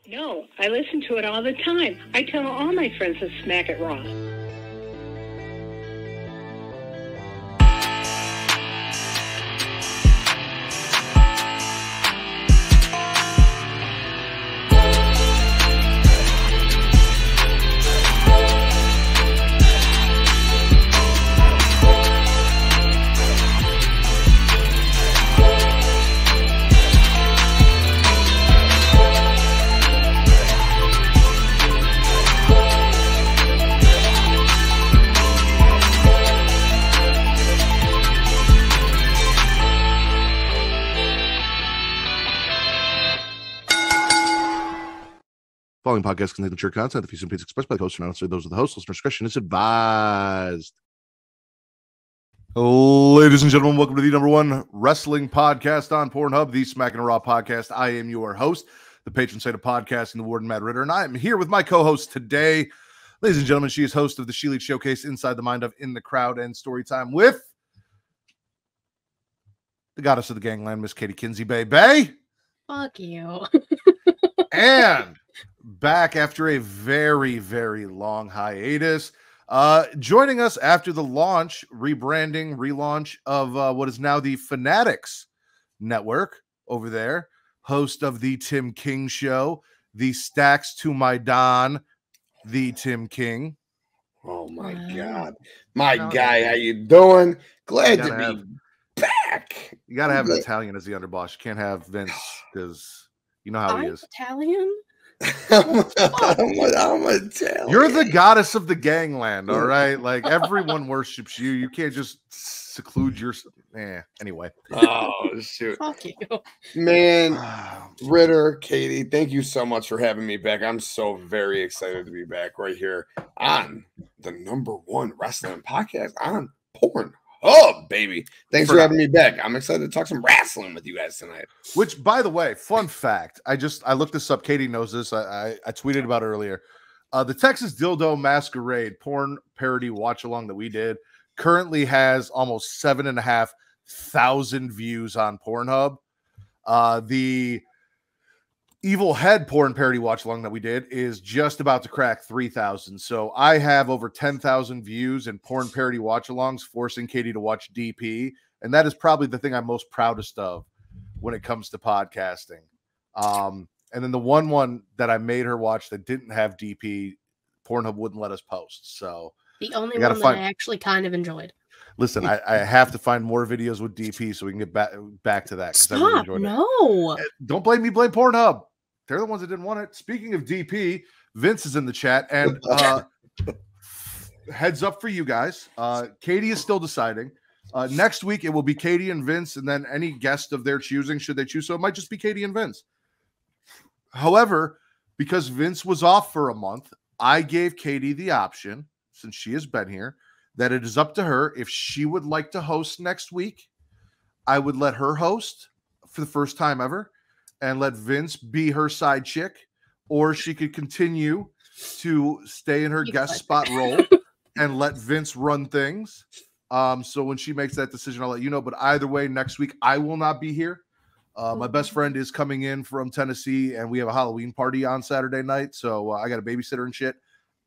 No, I listen to it all the time. I tell all my friends to smack it raw. Following podcast contains mature content. The views and opinions expressed by the host are not necessarily those of the host. Listener discretion is advised. Ladies and gentlemen, welcome to the #1 wrestling podcast on Pornhub, the Smackin It Raw Podcast. I am your host, the patron saint of podcasting, the Warden Matt Ritter, and I am here with my co-host today. Ladies and gentlemen, she is host of the She Lead Showcase, Inside the Mind of, In the Crowd, and Storytime with the goddess of the gangland, Miss Katie Kinzy. Baby. Fuck you. And back after a very, very long hiatus. Joining us after the relaunch of what is now the Fanatics Network over there, host of the Tim King Show, the Stacks to my Don, the Tim King. Oh my God. My guy, how you doing? Glad to be back. You got to have an Italian as the underboss. You can't have Vince because you know how he is. Italian? I'm Italian. You're the goddess of the gangland, all right? Like, everyone worships you. You can't just seclude your... Anyway. Oh, shoot. Fuck you. Man, Ritter, Katie, thank you so much for having me back. I'm so very excited to be back right here on the #1 wrestling podcast on Pornhub, baby. Thanks for having me back. I'm excited to talk some wrestling with you guys tonight. Which, by the way, fun fact, I looked this up. Katie knows this. I tweeted about it earlier. The Texas Dildo Masquerade porn parody watch along that we did currently has almost 7,500 views on Pornhub. The Evil Head porn parody watch along that we did is just about to crack 3,000. So I have over 10,000 views and porn parody watch alongs, forcing Katie to watch DP. And that is probably the thing I'm most proudest of when it comes to podcasting. And then the one that I made her watch that didn't have DP, Pornhub wouldn't let us post. So the only one that I actually kind of enjoyed. Listen, I have to find more videos with DP so we can get back to that. Stop, I really enjoyed no. it. Don't blame me, blame Pornhub. They're the ones that didn't want it. Speaking of DP, Vince is in the chat. And heads up for you guys. Katie is still deciding. Next week, it will be Katie and Vince, and then any guest of their choosing, should they choose so. It might just be Katie and Vince. However, because Vince was off for a month, I gave Katie the option, since she has been here, that it is up to her. If she would like to host next week, I would let her host for the first time ever and let Vince be her side chick, or she could continue to stay in her guest spot role and let Vince run things. So when she makes that decision, I'll let you know. But either way, next week, I will not be here. My best friend is coming in from Tennessee, and we have a Halloween party on Saturday night. So I got a babysitter and shit.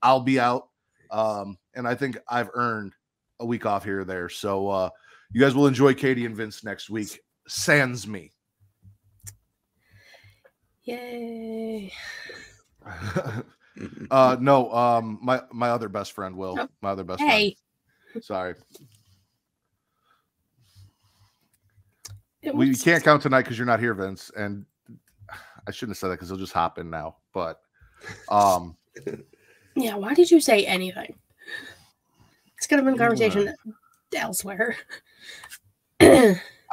I'll be out. And I think I've earned a week off here or there. So you guys will enjoy Katie and Vince next week. Sans me. Yay. No, my other best friend will. Oh. My other best friend. Sorry. We can't count tonight because you're not here, Vince. And I shouldn't have said that because he'll just hop in now. But yeah, why did you say anything? It's gonna be a conversation elsewhere.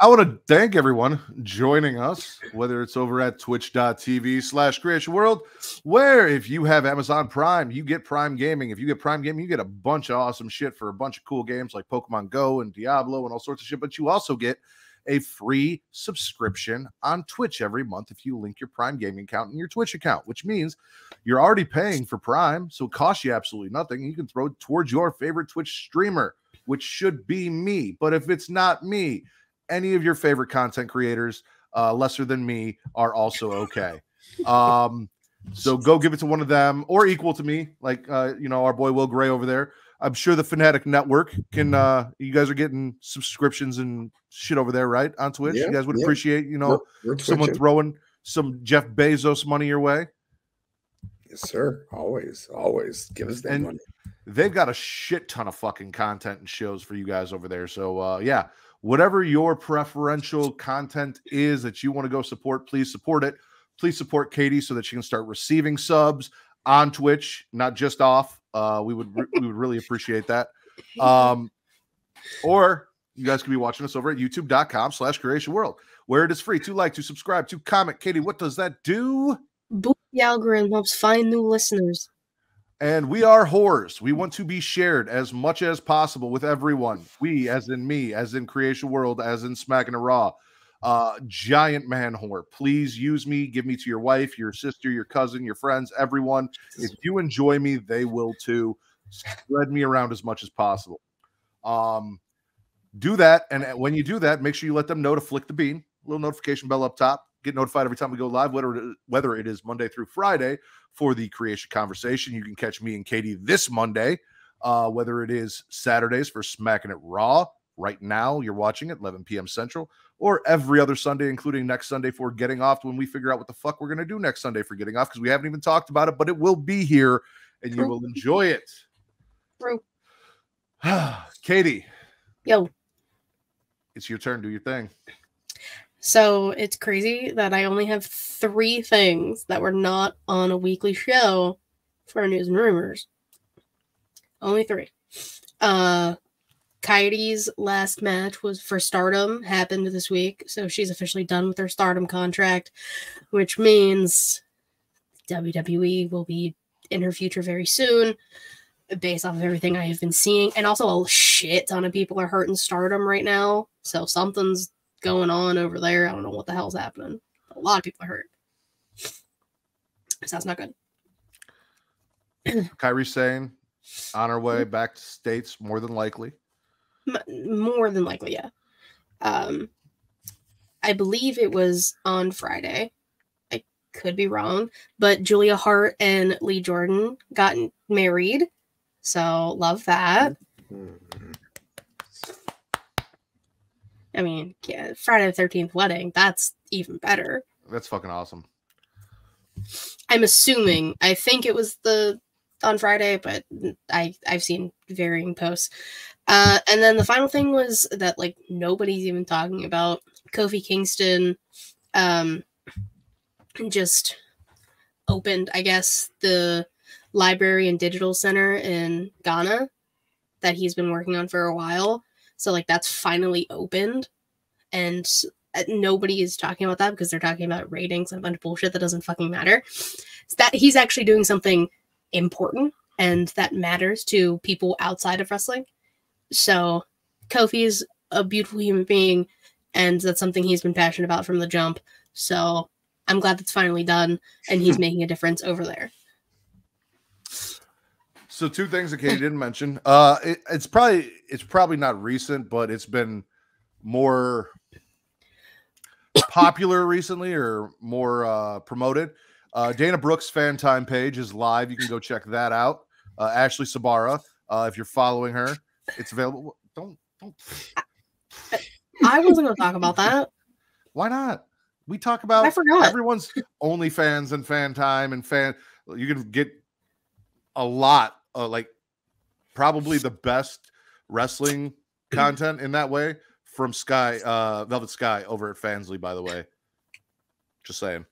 I want to thank everyone joining us, whether it's over at twitch.tv/Creation World, where if you have Amazon Prime, you get Prime Gaming. If you get Prime Gaming, you get a bunch of awesome shit for a bunch of cool games like Pokemon Go and Diablo and all sorts of shit. But you also get a free subscription on Twitch every month if you link your Prime Gaming account and your Twitch account, which means you're already paying for Prime, so it costs you absolutely nothing. You can throw it towards your favorite Twitch streamer, which should be me. But if it's not me, any of your favorite content creators, lesser than me, are also okay. So go give it to one of them or equal to me, like our boy Will Gray over there. I'm sure the Fanatic Network can. You guys are getting subscriptions and shit over there, right? On Twitch. You guys would appreciate, we're someone throwing some Jeff Bezos money your way. Yes, sir. Always give us that money. They've got a shit ton of fucking content and shows for you guys over there. So whatever your preferential content is that you want to go support, please support it. Please support Katie so that she can start receiving subs on Twitch, not just off. We would really appreciate that. Or you guys can be watching us over at youtube.com/creationworld, where it is free to like, to subscribe, to comment. Katie, what does that do? Boost the algorithm, helps find new listeners. And we are whores. We want to be shared as much as possible with everyone. We, as in me, as in Creation World, as in Smackin It Raw. Giant man whore. Please use me. Give me to your wife, your sister, your cousin, your friends, everyone. If you enjoy me, they will too. Spread me around as much as possible. Do that. And when you do that, make sure you let them know to flick the bean. Little notification bell up top. Get notified every time we go live, whether it is Monday through Friday for the Creation Conversation. You can catch me and Katie this Monday, whether it is Saturdays for Smackin It Raw. Right now, you're watching at 11 p.m. Central, or every other Sunday, including next Sunday for Getting Off, when we figure out what the fuck we're going to do next Sunday for Getting Off, because we haven't even talked about it, but it will be here, and you will enjoy it. True. Katie. Yo. It's your turn. Do your thing. So it's crazy that I only have 3 things that were not on a weekly show for news and rumors. Only 3. Coyote's last match was for Stardom, happened this week, so she's officially done with her Stardom contract, which means WWE will be in her future very soon, based off of everything I have been seeing. And also a shit ton of people are hurting Stardom right now, so something's going on over there. I don't know what the hell's happening. A lot of people are hurt. So that's not good. Kairi Sane on her way back to States, more than likely. More than likely, yeah. I believe it was on Friday. I could be wrong, but Julia Hart and Lee Jordan got married, so love that. I mean, yeah, Friday the 13th wedding, that's even better. That's fucking awesome. I'm assuming. I think it was on Friday, but I've seen varying posts. And then the final thing was that, like, nobody's even talking about Kofi Kingston just opened, I guess, the library and digital center in Ghana that he's been working on for a while. So, like, that's finally opened. And nobody is talking about that because they're talking about ratings and a bunch of bullshit that doesn't fucking matter. It's that he's actually doing something important and that matters to people outside of wrestling. So Kofi is a beautiful human being, and that's something he's been passionate about from the jump. So I'm glad that's finally done, and he's making a difference over there. So 2 things that Katie didn't mention. It's probably not recent, but it's been more popular recently, or more promoted. Dana Brooks' fan time page is live. You can go check that out. Ashley Sabara, if you're following her, it's available. Don't. I wasn't going to talk about that. Why not? We talk about everyone's OnlyFans and fan time and fan. You can get a lot, like probably the best wrestling content in that way from Velvet Sky over at Fansly, by the way. Just saying.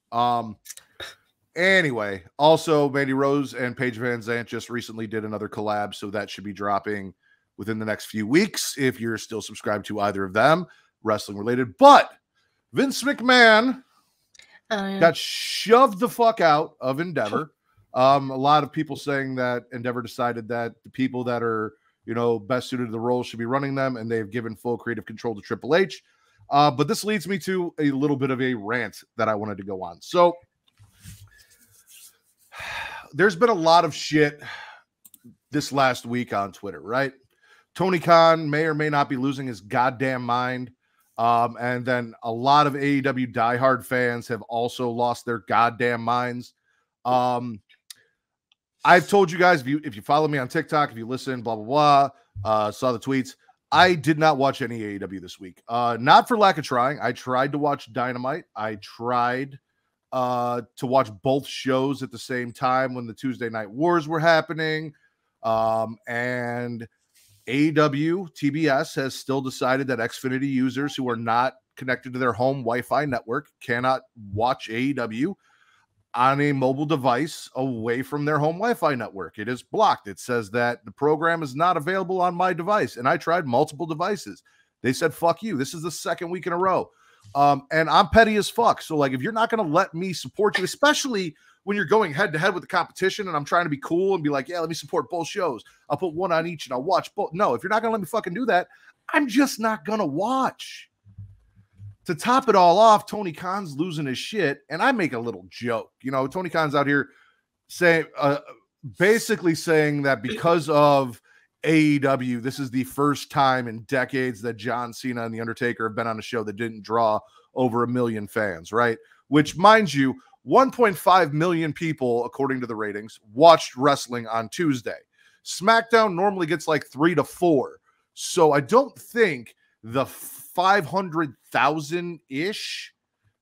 Anyway, also Mandy Rose and Paige Van Zant just recently did another collab, so that should be dropping within the next few weeks if you're still subscribed to either of them, wrestling related. But Vince McMahon got shoved the fuck out of Endeavor. A lot of people saying that Endeavor decided that the people that are, best suited to the role should be running them, and they've given full creative control to Triple H. But this leads me to a little bit of a rant that I wanted to go on. So there's been a lot of shit this last week on Twitter, right? Tony Khan may or may not be losing his goddamn mind. And then a lot of AEW diehard fans have also lost their goddamn minds. I've told you guys, if you follow me on TikTok, if you listen, blah, blah, blah, saw the tweets, I did not watch any AEW this week. Not for lack of trying. I tried to watch Dynamite. I tried to watch both shows at the same time when the Tuesday Night Wars were happening. And AEW TBS has still decided that Xfinity users who are not connected to their home Wi-Fi network cannot watch AEW on a mobile device away from their home Wi-Fi network. It is blocked. It says that the program is not available on my device. And I tried multiple devices. They said, fuck you. This is the second week in a row. And I'm petty as fuck. So like, if you're not going to let me support you, especially when you're going head to head with the competition and I'm trying to be cool and be like, yeah, let me support both shows. I'll put one on each and I'll watch both. No, if you're not going to let me fucking do that, I'm just not going to watch. To top it all off, Tony Khan's losing his shit, and I make a little joke. You know, Tony Khan's out here saying, basically saying that because of AEW, this is the first time in decades that John Cena and The Undertaker have been on a show that didn't draw over 1 million fans, right? Which, mind you, 1.5 million people, according to the ratings, watched wrestling on Tuesday. SmackDown normally gets like 3 to 4. So I don't think the 500,000-ish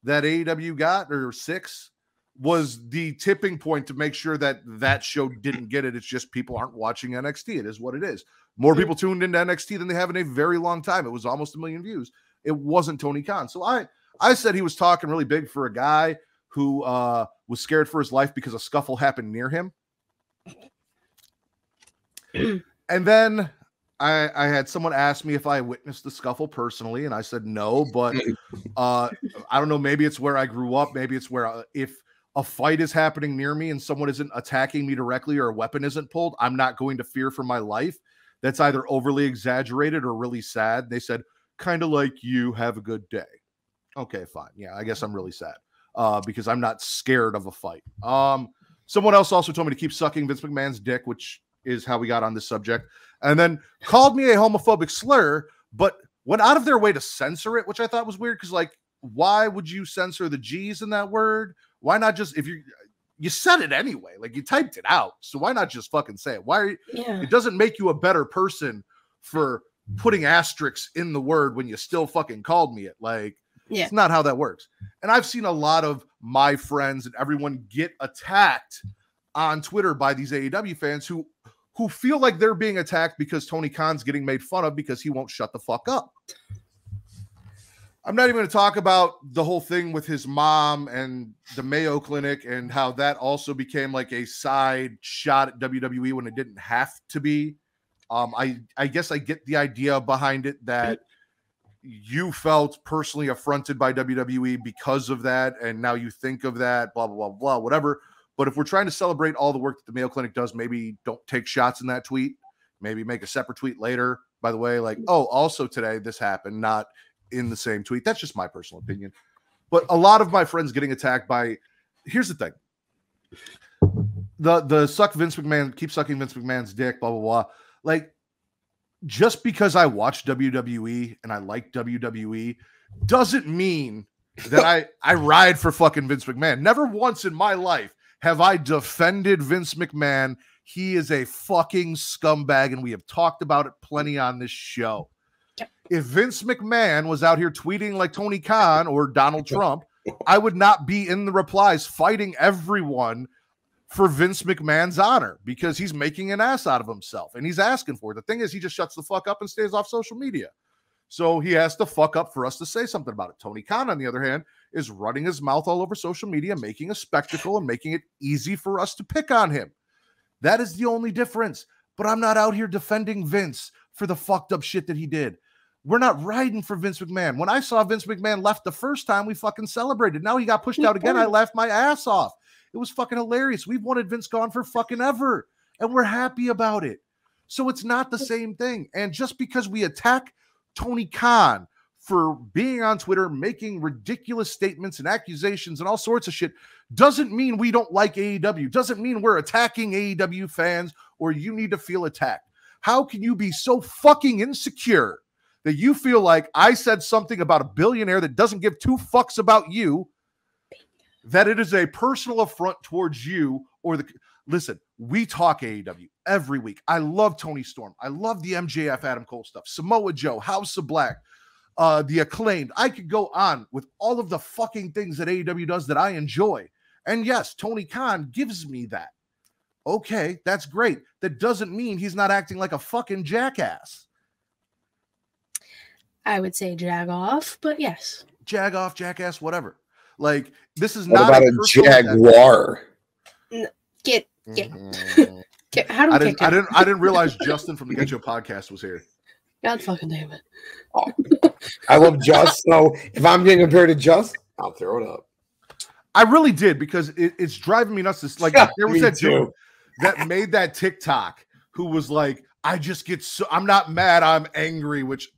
that AEW got, or 6, was the tipping point to make sure that that show didn't get it. It's just people aren't watching NXT. It is what it is. More people tuned into NXT than they have in a very long time. It was almost 1 million views. It wasn't Tony Khan. So I said he was talking really big for a guy who was scared for his life because a scuffle happened near him. And then I had someone ask me if I witnessed the scuffle personally, and I said no, but I don't know. Maybe it's where I grew up. Maybe it's where if a fight is happening near me and someone isn't attacking me directly or a weapon isn't pulled, I'm not going to fear for my life. That's either overly exaggerated or really sad. They said, kind of like you, have a good day. Okay, fine. Yeah, I guess I'm really sad because I'm not scared of a fight. Someone else also told me to keep sucking Vince McMahon's dick, which is how we got on this subject, and then called me a homophobic slur, but went out of their way to censor it, which I thought was weird because, like, why would you censor the G's in that word? Why not just, if you said it anyway, like you typed it out, so why not just fucking say it? Why are you, It doesn't make you a better person for putting asterisks in the word when you still fucking called me it. Like, it's not how that works. And I've seen a lot of my friends and everyone get attacked on Twitter by these AEW fans who feel like they're being attacked because Tony Khan's getting made fun of because he won't shut the fuck up. I'm not even going to talk about the whole thing with his mom and the Mayo Clinic and how that also became like a side shot at WWE when it didn't have to be. I guess I get the idea behind it that you felt personally affronted by WWE because of that, and now you think of that, blah, blah, blah, blah, whatever. But if we're trying to celebrate all the work that the Mayo Clinic does, maybe don't take shots in that tweet. Maybe make a separate tweet later, by the way, like, oh, also today this happened, not in the same tweet. That's just my personal opinion. But a lot of my friends getting attacked by, here's the thing. The suck Vince McMahon, keep sucking Vince McMahon's dick, blah, blah, blah. Like, just because I watch WWE and I like WWE doesn't mean that I ride for fucking Vince McMahon. Never once in my life have I defended Vince McMahon. He is a fucking scumbag, and we have talked about it plenty on this show. If Vince McMahon was out here tweeting like Tony Khan or Donald Trump, I would not be in the replies fighting everyone for Vince McMahon's honor because he's making an ass out of himself and he's asking for it. The thing is, he just shuts the fuck up and stays off social media. So he has to fuck up for us to say something about it. Tony Khan, on the other hand, is running his mouth all over social media, making a spectacle and making it easy for us to pick on him. That is the only difference. But I'm not out here defending Vince for the fucked up shit that he did. We're not riding for Vince McMahon. When I saw Vince McMahon left the first time, we fucking celebrated. Now he got pushed out again. I laughed my ass off. It was fucking hilarious. We've wanted Vince gone for fucking ever, and we're happy about it. So it's not the same thing. And just because we attack Tony Khan for being on Twitter, making ridiculous statements and accusations and all sorts of shit, doesn't mean we don't like AEW. Doesn't mean we're attacking AEW fans or you need to feel attacked. How can you be so fucking insecure that you feel like I said something about a billionaire that doesn't give two fucks about you that it is a personal affront towards you or the. Listen, we talk AEW every week. I love Tony Storm. I love the MJF Adam Cole stuff. Samoa Joe, House of Black, the Acclaimed. I could go on with all of the fucking things that AEW does that I enjoy. And yes, Tony Khan gives me that. Okay, that's great. That doesn't mean he's not acting like a fucking jackass. I would say jag off, but yes. Jag off, jackass, whatever. Like, this is what not about a jaguar. Get how do we I didn't realize Justin from the Get Your Podcast was here. God fucking damn it. Oh, I love Just, so if I'm getting compared to Just, I'll throw it up. I really did, because it's driving me nuts. This, like, there was that dude that made that TikTok who was like, I just get so, I'm not mad, I'm angry, which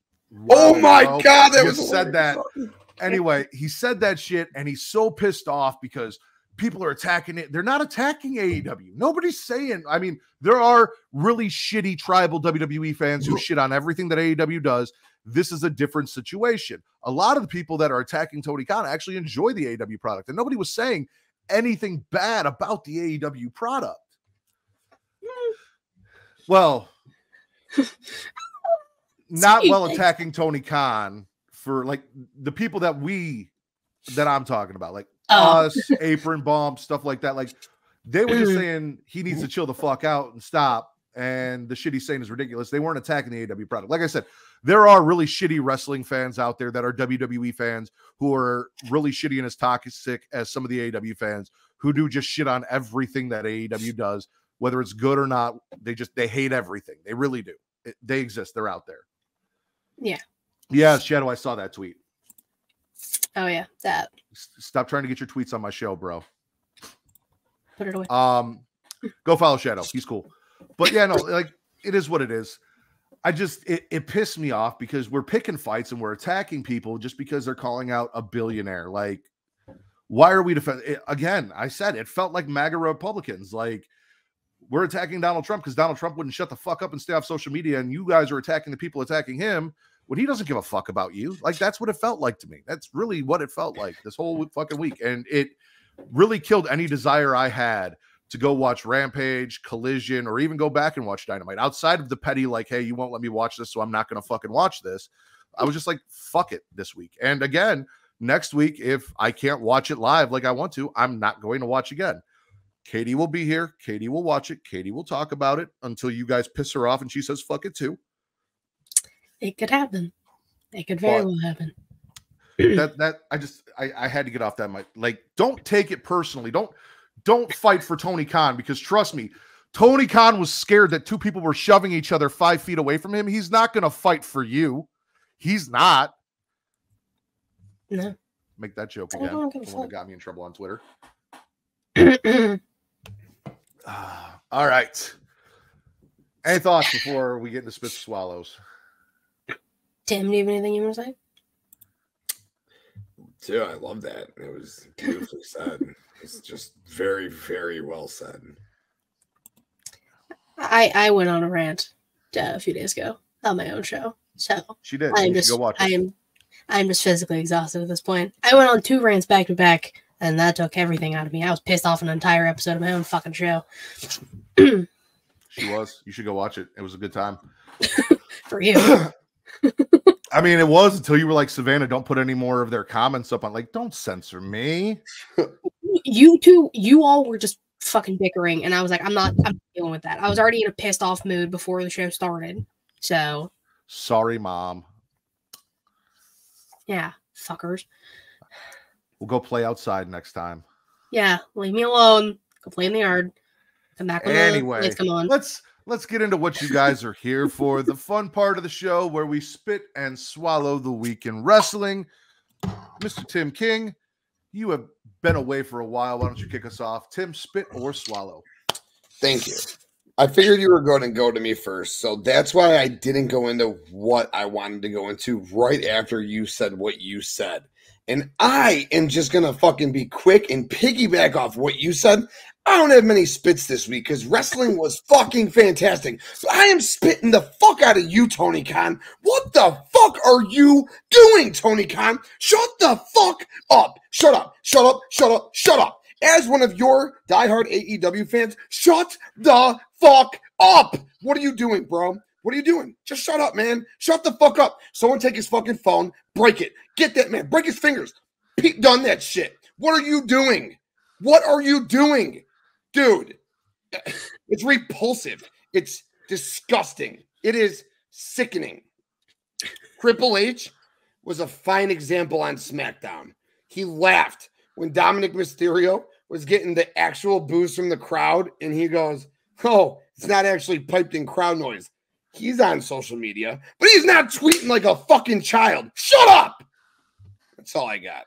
oh my God, that was said that. Anyway, he said that shit, and he's so pissed off because people are attacking it. They're not attacking AEW. Nobody's saying, I mean, there are really shitty tribal WWE fans who shit on everything that AEW does. This is a different situation. A lot of the people that are attacking Tony Khan actually enjoy the AEW product, and nobody was saying anything bad about the AEW product. Well, not well attacking Tony Khan for like the people that I'm talking about, like us, Apron Bomb, stuff like that. Like, they were just saying he needs to chill the fuck out and stop, and the shit he's saying is ridiculous. They weren't attacking the AEW product. Like I said, there are really shitty wrestling fans out there that are WWE fans who are really shitty and as toxic as some of the AEW fans who do just shit on everything that AEW does, whether it's good or not. They hate everything. They really do. They exist. They're out there. Yeah. Yeah, Shadow, I saw that tweet. Oh yeah, that. Stop trying to get your tweets on my show, bro. Put it away. Go follow Shadow. He's cool. But yeah, no, like, it is what it is. It pissed me off because we're picking fights and we're attacking people just because they're calling out a billionaire. Like, why are we defending? Again, I said it felt like MAGA Republicans. Like, we're attacking Donald Trump because Donald Trump wouldn't shut the fuck up and stay off social media, and you guys are attacking the people attacking him when he doesn't give a fuck about you. Like, that's what it felt like to me. That's really what it felt like this whole fucking week. And it really killed any desire I had to go watch Rampage, Collision, or even go back and watch Dynamite. Outside of the petty, like, hey, you won't let me watch this, so I'm not going to fucking watch this. I was just like, fuck it this week. And again, next week, if I can't watch it live like I want to, I'm not going to watch again. Katie will be here. Katie will watch it. Katie will talk about it until you guys piss her off and she says, fuck it too. It could happen. It could very well happen. I had to get off that mic. Like, don't take it personally. Don't fight for Tony Khan, because trust me, Tony Khan was scared that two people were shoving each other 5 feet away from him. He's not going to fight for you. He's not. No. Make that joke again. The one that got me in trouble on Twitter. All right. Any thoughts before we get into Spits and Swallows? Tim, do you have anything you want to say? Dude, I love that. It was beautifully said. It's just very, very well said. I went on a rant a few days ago on my own show. So she did. Go watch it. I'm just physically exhausted at this point. I went on 2 rants back to back, and that took everything out of me. I was pissed off an entire episode of my own fucking show. She was. You should go watch it. It was a good time. For you. I mean, it was until you were like, Savannah, don't put any more of their comments up on, like, don't censor me. You all were just fucking bickering, and I was like, I'm dealing with that. I was already in a pissed off mood before the show started. So sorry, Mom. Yeah, fuckers. We'll go play outside next time. Yeah, leave me alone. Go play in the yard. Come back when anyway, the lights come on. Let's get into what you guys are here for. The fun part of the show where we spit and swallow the week in wrestling. Mr. Tim King, you have been away for a while. Why don't you kick us off? Tim, spit or swallow? Thank you. I figured you were going to go to me first, so that's why I didn't go into what I wanted to go into right after you said what you said. And I am just going to fucking be quick and piggyback off what you said. I don't have many spits this week because wrestling was fucking fantastic. So I am spitting the fuck out of you, Tony Khan. What the fuck are you doing, Tony Khan? Shut the fuck up. Shut up. Shut up. Shut up. Shut up. As one of your diehard AEW fans, shut the fuck up. What are you doing, bro? What are you doing? Just shut up, man. Shut the fuck up. Someone take his fucking phone, break it. Get that man. Break his fingers. Pete done that shit. What are you doing? What are you doing? Dude, it's repulsive. It's disgusting. It is sickening. Triple H was a fine example on SmackDown. He laughed when Dominic Mysterio was getting the actual boos from the crowd, and he goes, oh, it's not actually piped in crowd noise. He's on social media, but he's not tweeting like a fucking child. Shut up! That's all I got.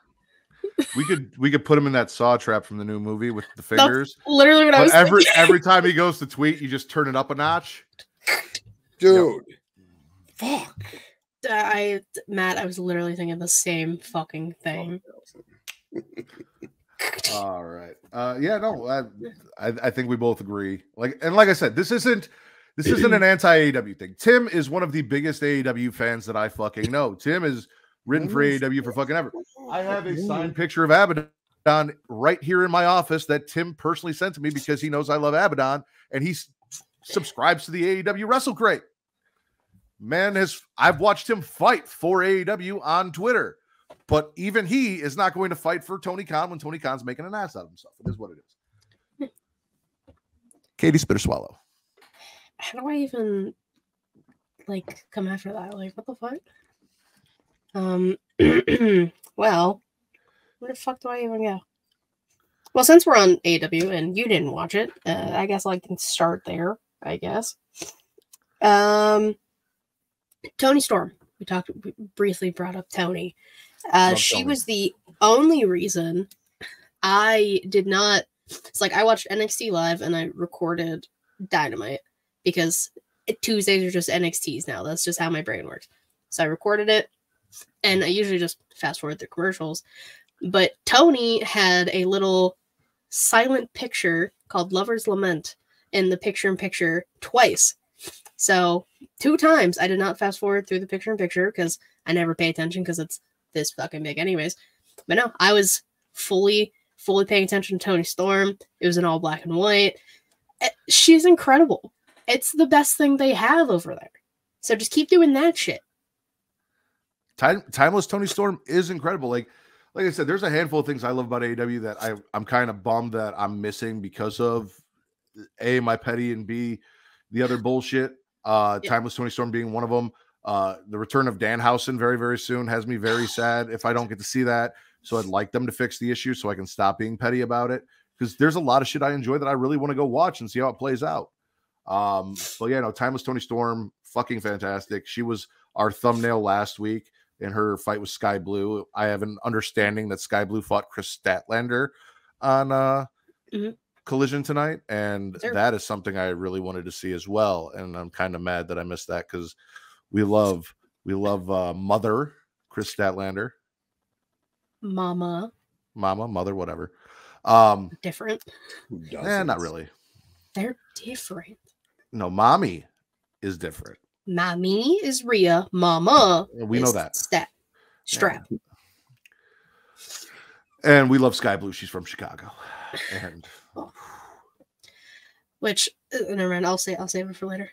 We could put him in that saw trap from the new movie with the fingers. That's literally what I was thinking. Every time he goes to tweet, you just turn it up a notch. Dude. Yep. Fuck. Matt, I was literally thinking the same fucking thing. All right. Yeah, no, I think we both agree. Like I said, this isn't an anti-AEW thing. Tim is one of the biggest AEW fans that I fucking know. Tim is written for AEW for fucking ever. I have a signed picture of Abaddon right here in my office that Tim personally sent to me because he knows I love Abaddon and he subscribes to the AEW Wrestle Crate. Man, I've watched him fight for AEW on Twitter, but even he is not going to fight for Tony Khan when Tony Khan's making an ass out of himself. It is what it is. Katie, spit or swallow. How do I even come after that? Like, what the fuck? Well, where the fuck do I even go? Well, since we're on AW and you didn't watch it, I guess I can start there, I guess. Toni Storm. We briefly brought up Toni. She Toni. Was the only reason I did not. It's like I watched NXT live and I recorded Dynamite because Tuesdays are just NXTs now. That's just how my brain works. So I recorded it, and I usually just fast forward the commercials. But Toni had a little silent picture called Lover's Lament in the picture-in-picture twice. So 2 times I did not fast forward through the picture-in-picture because I never pay attention because it's this fucking big anyways. But no, I was fully paying attention to Toni Storm. It was in all black and white. She's incredible. It's the best thing they have over there. So just keep doing that shit. Timeless Toni Storm is incredible. Like I said, there's a handful of things I love about AEW that I'm kind of bummed that I'm missing because of A, my petty, and B, the other bullshit. Timeless Toni Storm being one of them. The return of Danhausen very, very soon has me very sad if I don't get to see that. So I'd like them to fix the issue so I can stop being petty about it. Because there's a lot of shit I enjoy that I really want to go watch and see how it plays out. But yeah, no, Timeless Toni Storm, fucking fantastic. She was our thumbnail last week in her fight with Sky Blue. I have an understanding that Sky Blue fought Chris Statlander on Collision tonight, and that is something I really wanted to see as well. And I'm kind of mad that I missed that because we love Mother Chris Statlander, Mama, Mother, whatever. Different. Not really. They're different. No, Mommy is different. Mommy is Rhea. Mama, we know that. Strap. Yeah. And we love Sky Blue. She's from Chicago. And which, never mind. I'll save it for later.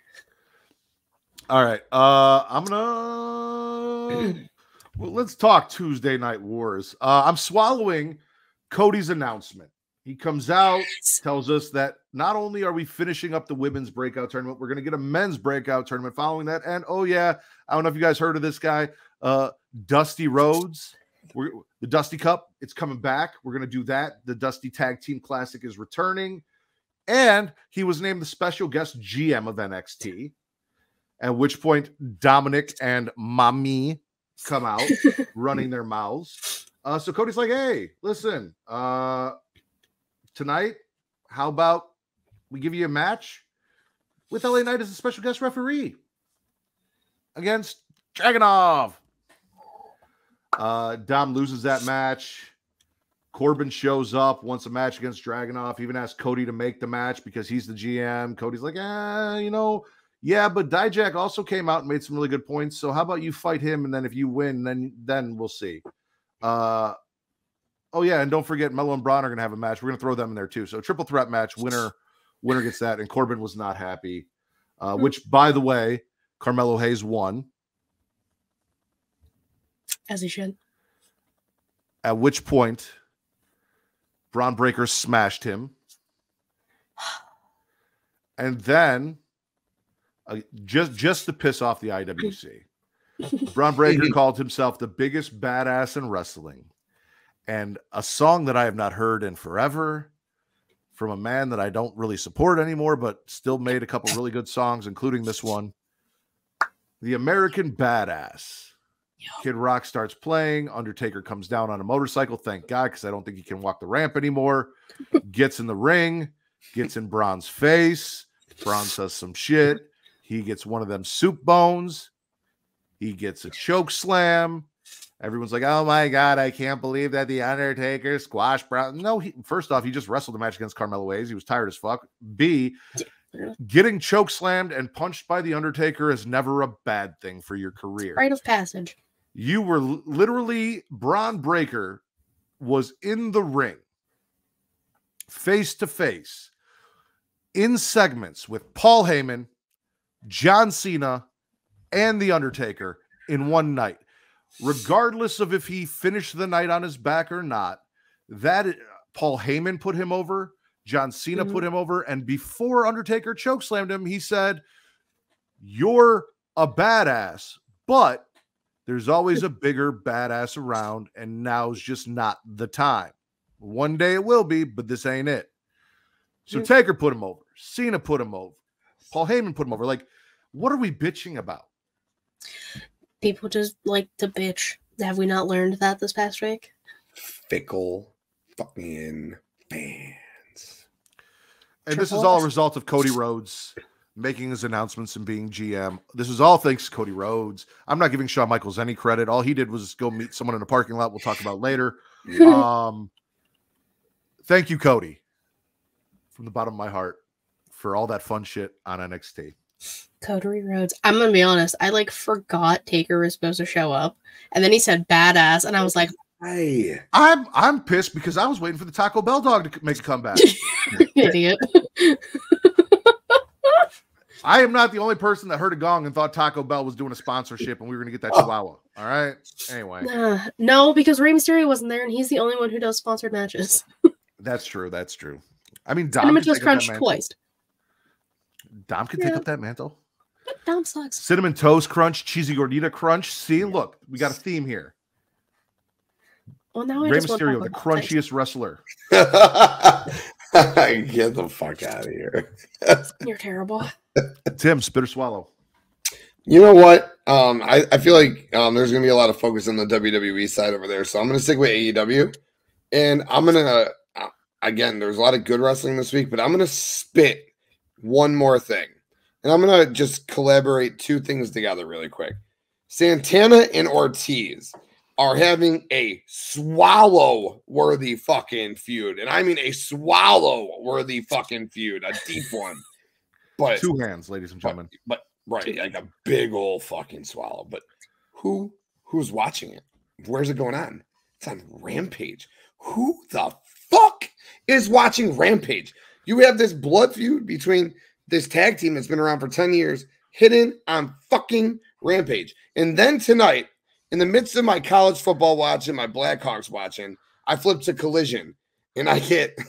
All right. I'm gonna. Well, let's talk Tuesday Night Wars. I'm swallowing Cody's announcement. He comes out, tells us that not only are we finishing up the women's breakout tournament, we're going to get a men's breakout tournament following that. And oh yeah, I don't know if you guys heard of this guy, Dusty Rhodes. The Dusty Cup, it's coming back. We're going to do that. The Dusty Tag Team Classic is returning. And he was named the special guest GM of NXT. At which point, Dominic and Mommy come out running their mouths. So Cody's like, hey, listen, tonight, how about we give you a match with LA Knight as a special guest referee against Dragunov? Dom loses that match. Corbin shows up, wants a match against Dragunov, even asked Cody to make the match because he's the GM. Cody's like, yeah, but Dijak also came out and made some really good points. So how about you fight him, and then if you win, then we'll see. Oh yeah, and don't forget Mello and Braun are gonna have a match. We're gonna throw them in there too. So triple threat match, winner gets that, and Corbin was not happy. Which, by the way, Carmelo Hayes won. As he should. At which point, Braun Breaker smashed him. And then, just to piss off the IWC, Braun Breaker called himself the biggest badass in wrestling. And a song that I have not heard in forever from a man that I don't really support anymore, but still made a couple really good songs, including this one, The American Badass. Kid Rock starts playing. Undertaker comes down on a motorcycle. Thank God, because I don't think he can walk the ramp anymore. Gets in the ring. Gets in Braun's face. Braun says some shit. He gets one of them soup bones. He gets a choke slam. Everyone's like, oh my God, I can't believe that the Undertaker squashed Braun. No, first off, he just wrestled a match against Carmelo Hayes. He was tired as fuck. B, getting choke slammed and punched by the Undertaker is never a bad thing for your career. Rite of passage. You were literally, Braun Breaker was in the ring, face to face, in segments with Paul Heyman, John Cena, and The Undertaker in one night. Regardless of if he finished the night on his back or not, that Paul Heyman put him over, John Cena put him over, and before Undertaker chokeslammed him, he said, "You're a badass, but there's always a bigger badass around, and now's just not the time. One day it will be, but this ain't it." So Taker put him over. Cena put him over. Paul Heyman put him over. Like, what are we bitching about? People just like to bitch. Have we not learned that this past week? Fickle fucking fans. And this is all a result of Cody Rhodes making his announcements and being GM. This is all thanks to Cody Rhodes. I'm not giving Shawn Michaels any credit. All he did was go meet someone in a parking lot we'll talk about later. Thank you, Cody, from the bottom of my heart, for all that fun shit on NXT. Cody Rhodes. I'm gonna be honest. I forgot Taker was supposed to show up, and then he said badass, and I was like, "Hey, I'm pissed because I was waiting for the Taco Bell dog to make a comeback." Idiot. I am not the only person that heard a gong and thought Taco Bell was doing a sponsorship and we were going to get that Chihuahua. All right. Anyway. No, because Rey Mysterio wasn't there and he's the only one who does sponsored matches. That's true. That's true. I mean, Dom Cinnamon Toast Crunch twice. Dom can take up that mantle. Dom sucks. Cinnamon Toast Crunch, Cheesy Gordita Crunch. See, look, we got a theme here. Well, now I Rey just Mysterio, the crunchiest wrestler. Get the fuck out of here. You're terrible. Tim, spit or swallow. You know what? I feel like there's going to be a lot of focus on the WWE side over there. So I'm going to stick with AEW. And I'm going to, again, there's a lot of good wrestling this week, but I'm going to spit one more thing. And I'm going to just collaborate two things together really quick. Santana and Ortiz are having a swallow-worthy fucking feud. And I mean a swallow-worthy fucking feud. A deep one. But two hands, ladies and gentlemen. But right, like a big old fucking swallow. But who's watching it? Where's it going on? It's on Rampage. Who the fuck is watching Rampage? You have this blood feud between this tag team that's been around for 10 years hidden on fucking Rampage. And then tonight, in the midst of my college football watching, my Blackhawks watching, I flip to Collision and I get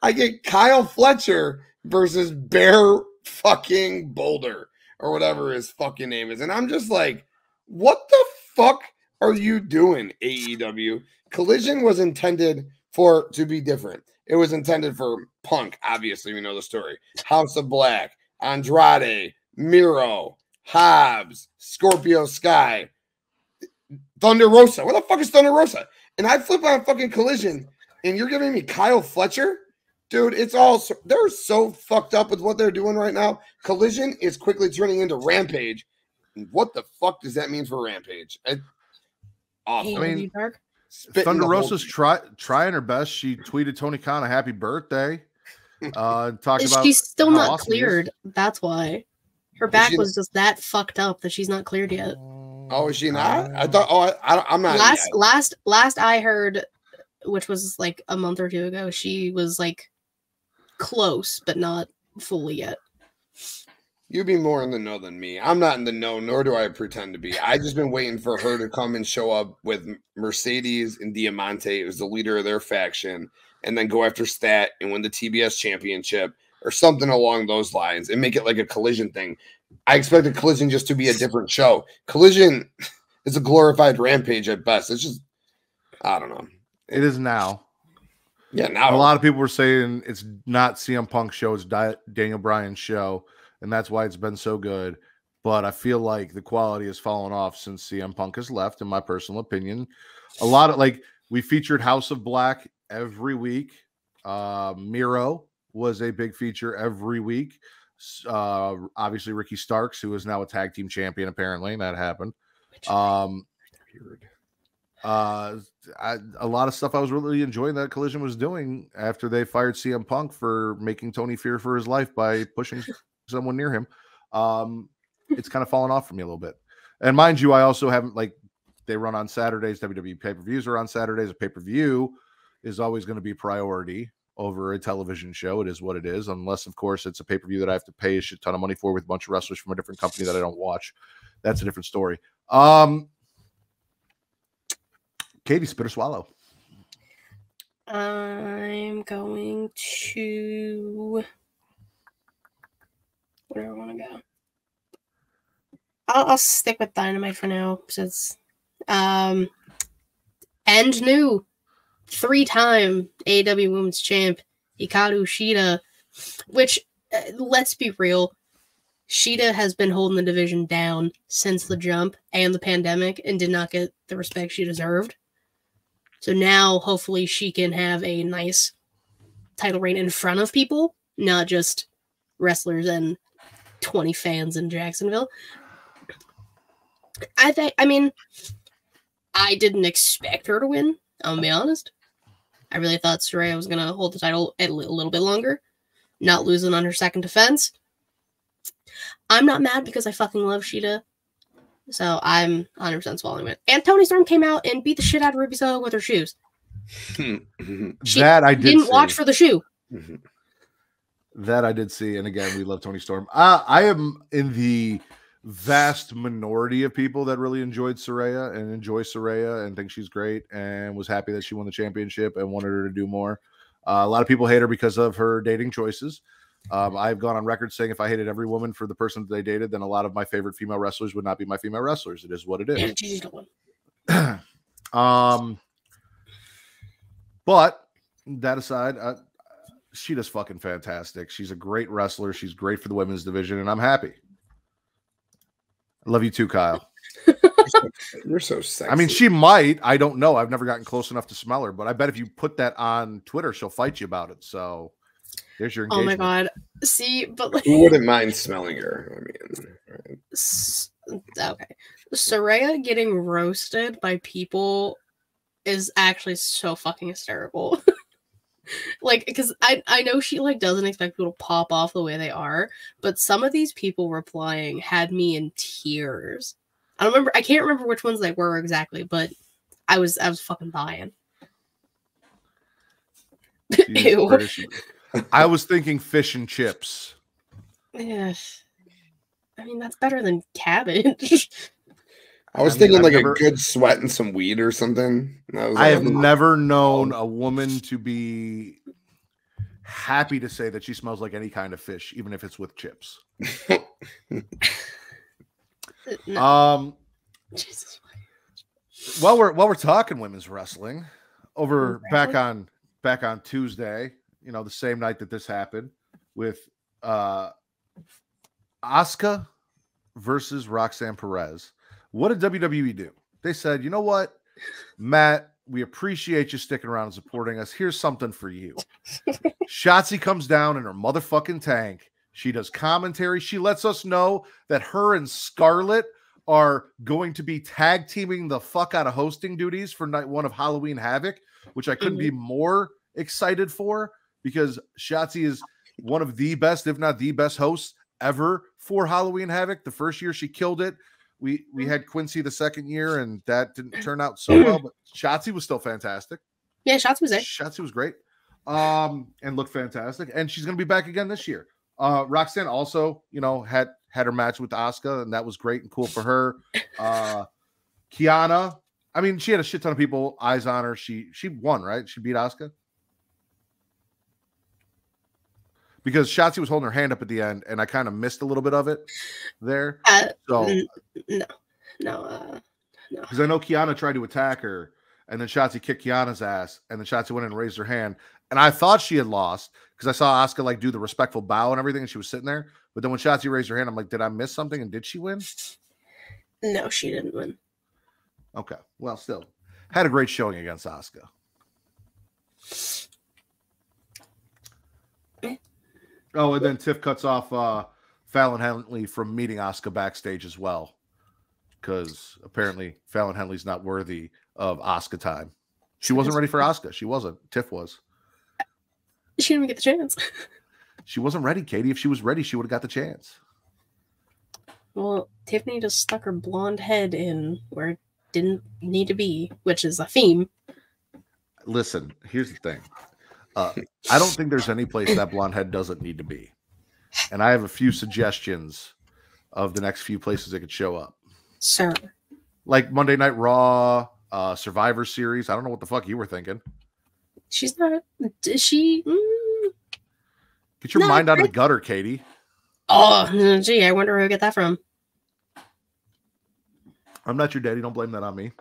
I get Kyle Fletcher versus Bear fucking Boulder or whatever his fucking name is. And I'm just like, what the fuck are you doing, AEW? Collision was intended to be different. It was intended for Punk. Obviously, we know the story. House of Black, Andrade, Miro, Hobbs, Scorpio Sky, Thunder Rosa. What the fuck is Thunder Rosa? And I flip on fucking Collision, and you're giving me Kyle Fletcher? Dude, it's all they're so fucked up with what they're doing right now. Collision is quickly turning into Rampage. What the fuck does that mean for Rampage? awful. I mean, Dark. Thunder Rosa's trying her best. She tweeted Tony Khan a happy birthday. Talked about she's still how not awesome he is. cleared. That's why her back was just that fucked up that she's not cleared yet. Oh, is she not? I thought. Oh, I'm not. Last I heard, which was like a month or two ago, she was like close, but not fully yet. You'd be more in the know than me. I'm not in the know, nor do I pretend to be. I just been waiting for her to come and show up with Mercedes and Diamante, who's the leader of their faction, and then go after Stat and win the TBS championship or something along those lines and make it like a Collision thing. I expected Collision just to be a different show. Collision is a glorified Rampage at best. It's just, I don't know. It is now. Yeah, now. A lot of people were saying it's not CM Punk's show, it's Daniel Bryan's show, and that's why it's been so good. But I feel like the quality has fallen off since CM Punk has left, in my personal opinion. A lot of, like, we featured House of Black every week. Miro was a big feature every week. Obviously Ricky Starks, who is now a tag team champion, apparently, and that happened. A lot of stuff I was really enjoying that Collision was doing after they fired CM Punk for making Tony fear for his life by pushing someone near him. It's kind of fallen off for me a little bit. And mind you, I also haven't, like, they run on Saturdays. WWE pay-per-views are on Saturdays. A pay-per-view is always going to be priority over a television show. It is what it is, unless, of course, it's a pay-per-view that I have to pay a shit ton of money for with a bunch of wrestlers from a different company that I don't watch. That's a different story. Katie, spit or swallow? I'm going to... Where do I want to go? I'll stick with Dynamite for now, since and new 3-time AEW Women's Champ Hikaru Shida, which, let's be real, Shida has been holding the division down since the jump and the pandemic and did not get the respect she deserved. So now, hopefully, she can have a nice title reign in front of people, not just wrestlers and 20 fans in Jacksonville. I mean, I didn't expect her to win, I'll be honest. I really thought Saraya was going to hold the title a little bit longer, not losing on her second defense. I'm not mad because I fucking love Shida. So I'm 100% swallowing it. And Toni Storm came out and beat the shit out of Ruby Soho with her shoes. That I didn't watch for the shoe. That I did see. And again, we love Toni Storm. I am in the vast minority of people that really enjoyed Saraya and enjoy Saraya and think she's great and was happy that she won the championship and wanted her to do more. A lot of people hate her because of her dating choices. I've gone on record saying if I hated every woman for the person that they dated, then a lot of my favorite female wrestlers would not be my female wrestlers. It is what it is. But that aside, she does fucking fantastic. She's a great wrestler. She's great for the women's division, and I'm happy. I love you too, Kyle. You're so sexy. I mean, she might. I don't know. I've never gotten close enough to smell her, but I bet if you put that on Twitter, she'll fight you about it. So there's your engagement. Oh my god. See, but like, who wouldn't mind smelling her? I mean, right. Okay. Saraya getting roasted by people is actually so fucking hysterical. Like, because I know she like doesn't expect people to pop off the way they are, but some of these people replying had me in tears. I can't remember which ones they were exactly, but I was fucking dying. Ew. I was thinking fish and chips. Yeah. I mean, that's better than cabbage. I was thinking like a good sweat and some weed or something. I have never known a woman to be happy to say that she smells like any kind of fish, even if it's with chips. No. Jesus. While we're talking women's wrestling, back on Tuesday, you know, the same night that this happened, with Asuka versus Roxanne Perez. What did WWE do? They said, you know what, Matt, we appreciate you sticking around and supporting us. Here's something for you. Shotzi comes down in her motherfucking tank. She does commentary. She lets us know that her and Scarlett are going to be tag teaming the fuck out of hosting duties for night 1 of Halloween Havoc, which I couldn't be more excited for, because Shotzi is one of the best, if not the best hosts ever for Halloween Havoc. The first year she killed it. We had Quincy the second year, and that didn't turn out so well, but Shotzi was still fantastic. Yeah, Shotzi was there. Shotzi was great. And looked fantastic. And she's going to be back again this year. Roxanne also, had her match with Asuka, and that was great and cool for her. Kiana, I mean, she had a shit ton of people eyes on her. She won, right? She beat Asuka. Because Shotzi was holding her hand up at the end, and I kind of missed a little bit of it there. No. Because I know Kiana tried to attack her, and then Shotzi kicked Kiana's ass, and then Shotzi went in and raised her hand. And I thought she had lost because I saw Asuka do the respectful bow and everything, and she was sitting there. But then when Shotzi raised her hand, I'm like, did I miss something? And did she win? No, she didn't win. Okay. Well, still had a great showing against Asuka. Oh, and then Tiff cuts off Fallon Henley from meeting Asuka backstage as well, because apparently Fallon Henley's not worthy of Asuka time. She wasn't ready for Asuka. She wasn't. Tiff was. She didn't even get the chance. She wasn't ready, Katie. If she was ready, she would have got the chance. Well, Tiffany just stuck her blonde head in where it didn't need to be, which is a theme. Listen, here's the thing. I don't think there's any place that blonde head doesn't need to be. And I have a few suggestions of the next few places it could show up. Sir. Like Monday Night Raw, Survivor Series. I don't know what the fuck you were thinking. She's not. Is she? Get your mind out of the gutter, Katie. Oh, gee, I wonder where I get that from. I'm not your daddy. Don't blame that on me.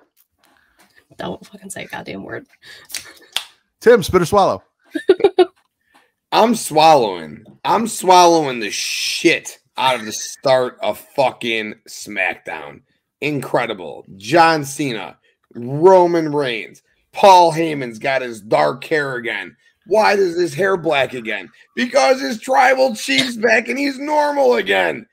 Don't fucking say a goddamn word. Tim, spit or swallow. I'm swallowing the shit out of the start of fucking SmackDown. Incredible. John Cena, Roman Reigns, Paul Heyman's got his dark hair again. Why is his hair black again? Because his tribal chief's back and he's normal again.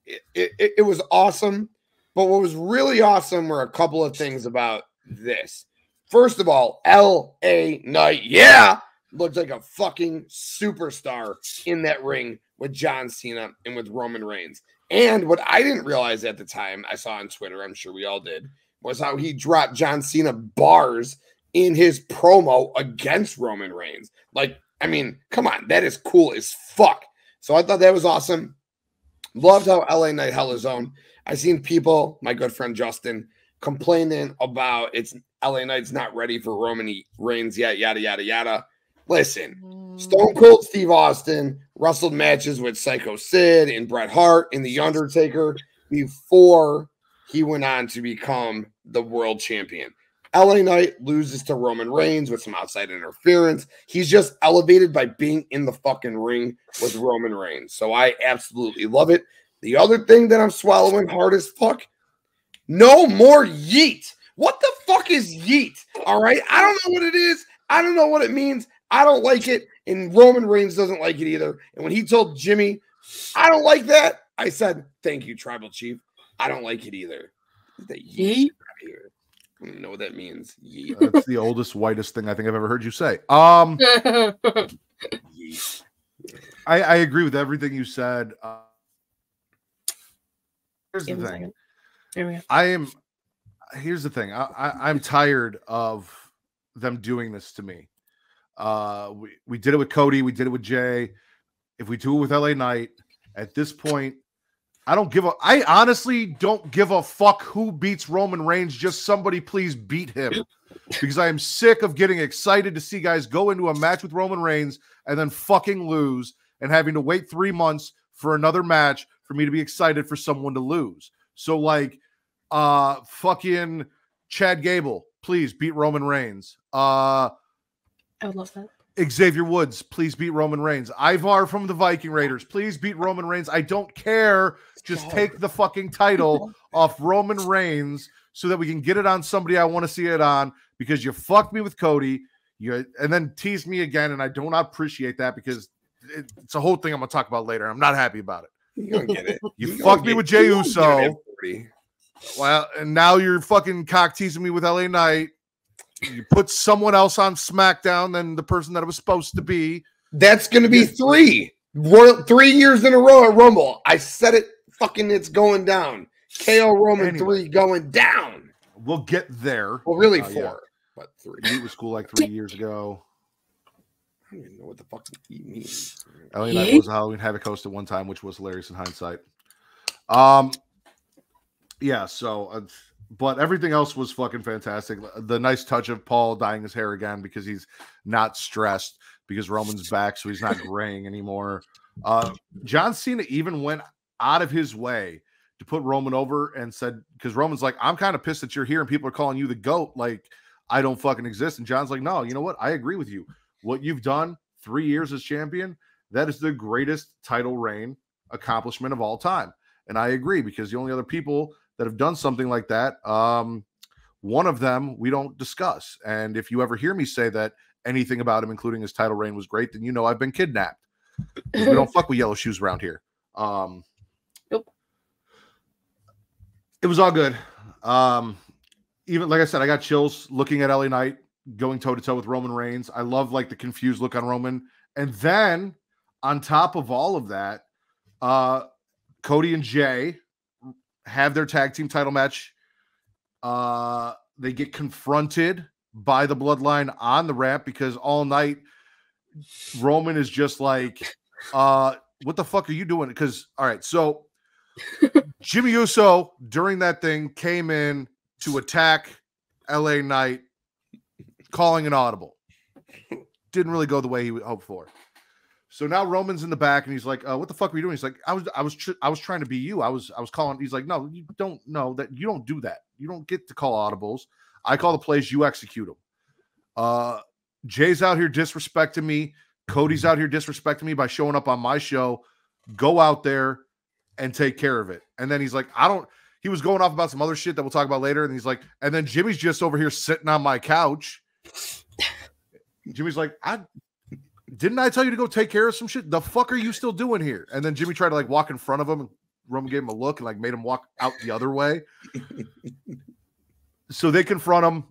It was awesome. But what was really awesome were a couple of things about this. First of all, LA Knight, looked like a fucking superstar in that ring with John Cena and with Roman Reigns. And what I didn't realize at the time, I saw on Twitter, I'm sure we all did, was how he dropped John Cena bars in his promo against Roman Reigns. Like, I mean, come on, that is cool as fuck. So I thought that was awesome. Loved how LA Knight held his own. I seen people, my good friend Justin, complaining about it's LA Knight's not ready for Roman Reigns yet, yada, yada, yada. Listen, Stone Cold Steve Austin wrestled matches with Psycho Sid and Bret Hart and The Undertaker before he went on to become the world champion. LA Knight loses to Roman Reigns with some outside interference. He's just elevated by being in the fucking ring with Roman Reigns. So I absolutely love it. The other thing that I'm swallowing hard as fuck, no more yeet. What the fuck is yeet? All right. I don't know what it is. I don't know what it means. I don't like it. And Roman Reigns doesn't like it either. And when he told Jimmy, I don't like that, I said, thank you, Tribal Chief. I don't like it either. That yeet. I don't even know what that means. Yeet. That's the oldest, whitest thing I think I've ever heard you say. Yeet. I agree with everything you said. Here's the thing. Here we go. Here's the thing. I'm tired of them doing this to me. We did it with Cody. We did it with Jay. If we do it with LA Knight, at this point, I honestly don't give a fuck who beats Roman Reigns. Just somebody please beat him, because I am sick of getting excited to see guys go into a match with Roman Reigns and then fucking lose and having to wait 3 months for another match for me to be excited for someone to lose. So like, fucking Chad Gable, please beat Roman Reigns. I would love that. Xavier Woods, please beat Roman Reigns. Ivar from the Viking Raiders, please beat Roman Reigns. I don't care. Just take the fucking title off Roman Reigns so that we can get it on somebody I want to see it on, because you fucked me with Cody. And then teased me again, and I do not appreciate that, because it's a whole thing I'm going to talk about later. I'm not happy about it. You don't get it. You fucked me with Jey Uso. Well, and now you're fucking cock teasing me with LA Knight. You put someone else on SmackDown than the person that it was supposed to be. That's going to be 3 years in a row at Rumble. I said it. Fucking, it's going down. KO Roman 3 going down. We'll get there. Well, really 4, yeah. but 3. It was cool like 3 years ago. I don't even know what the fuck he means. LA Knight was a Halloween Havoc host at one time, which was hilarious in hindsight. Yeah, so, but everything else was fucking fantastic. The nice touch of Paul dyeing his hair again because he's not stressed because Roman's back, so he's not graying anymore. John Cena even went out of his way to put Roman over and said, because Roman's like, I'm kind of pissed that you're here and people are calling you the GOAT. Like, I don't fucking exist. And John's like, no, you know what? I agree with you. What you've done 3 years as champion, that is the greatest title reign accomplishment of all time. And I agree, because the only other people that have done something like that, one of them we don't discuss. And if you ever hear me say that anything about him, including his title reign, was great, then you know I've been kidnapped. We don't fuck with yellow shoes around here. Nope. It was all good. Even like I said, I got chills looking at LA Knight going toe-to-toe with Roman Reigns. I love like the confused look on Roman. And then on top of all of that, Cody and Jay have their tag team title match. They get confronted by the Bloodline on the ramp because all night Roman is just like, what the fuck are you doing? Because, all right, so Jimmy Uso during that thing came in to attack LA Knight, calling an audible. Didn't really go the way he would hope for. So now Roman's in the back and he's like, what the fuck are you doing? He's like, I was trying to be you. I was calling. He's like, no, you don't know that. You don't do that. You don't get to call audibles. I call the plays, you execute them. Jay's out here disrespecting me. Cody's out here disrespecting me by showing up on my show. Go out there and take care of it. And then he's like, he was going off about some other shit that we'll talk about later. And he's like, and then Jimmy's just over here sitting on my couch. Jimmy's like, didn't I tell you to go take care of some shit? The fuck are you still doing here? And then Jimmy tried to like walk in front of him, and Roman gave him a look and like made him walk out the other way. So they confront him.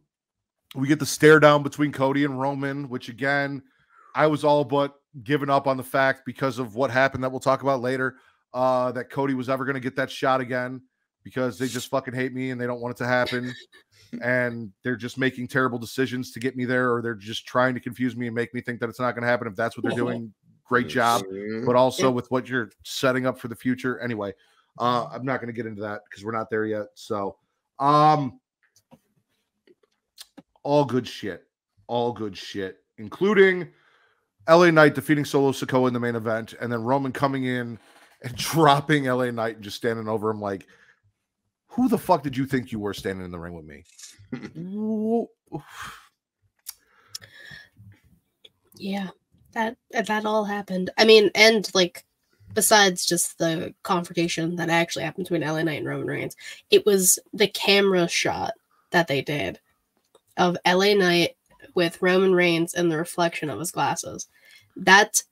We get the stare down between Cody and Roman, which again, I was all but giving up on the fact because of what happened that we'll talk about later, that Cody was ever going to get that shot again because they just fucking hate me and they don't want it to happen. And they're just making terrible decisions to get me there, or they're just trying to confuse me and make me think that it's not going to happen. If that's what they're doing, great job. But also with what you're setting up for the future. Anyway, I'm not going to get into that because we're not there yet. So, all good shit, including LA Knight defeating Solo Sikoa in the main event, and then Roman coming in and dropping LA Knight and just standing over him like, who the fuck did you think you were standing in the ring with me? Yeah, that all happened. I mean, and like, besides just the confrontation that actually happened between LA Knight and Roman Reigns, it was the camera shot that they did of LA Knight with Roman Reigns and the reflection of his glasses. That's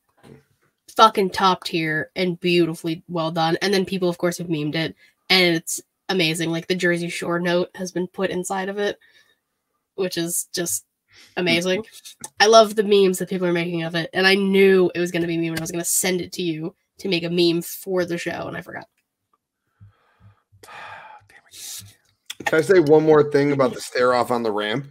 fucking top tier and beautifully well done. And then people, of course, have memed it, and it's amazing. Like the Jersey Shore note has been put inside of it, which is just amazing. I love the memes that people are making of it, and I knew it was going to be me when I was going to send it to you to make a meme for the show, and I forgot. Can I say one more thing about the stare off on the ramp?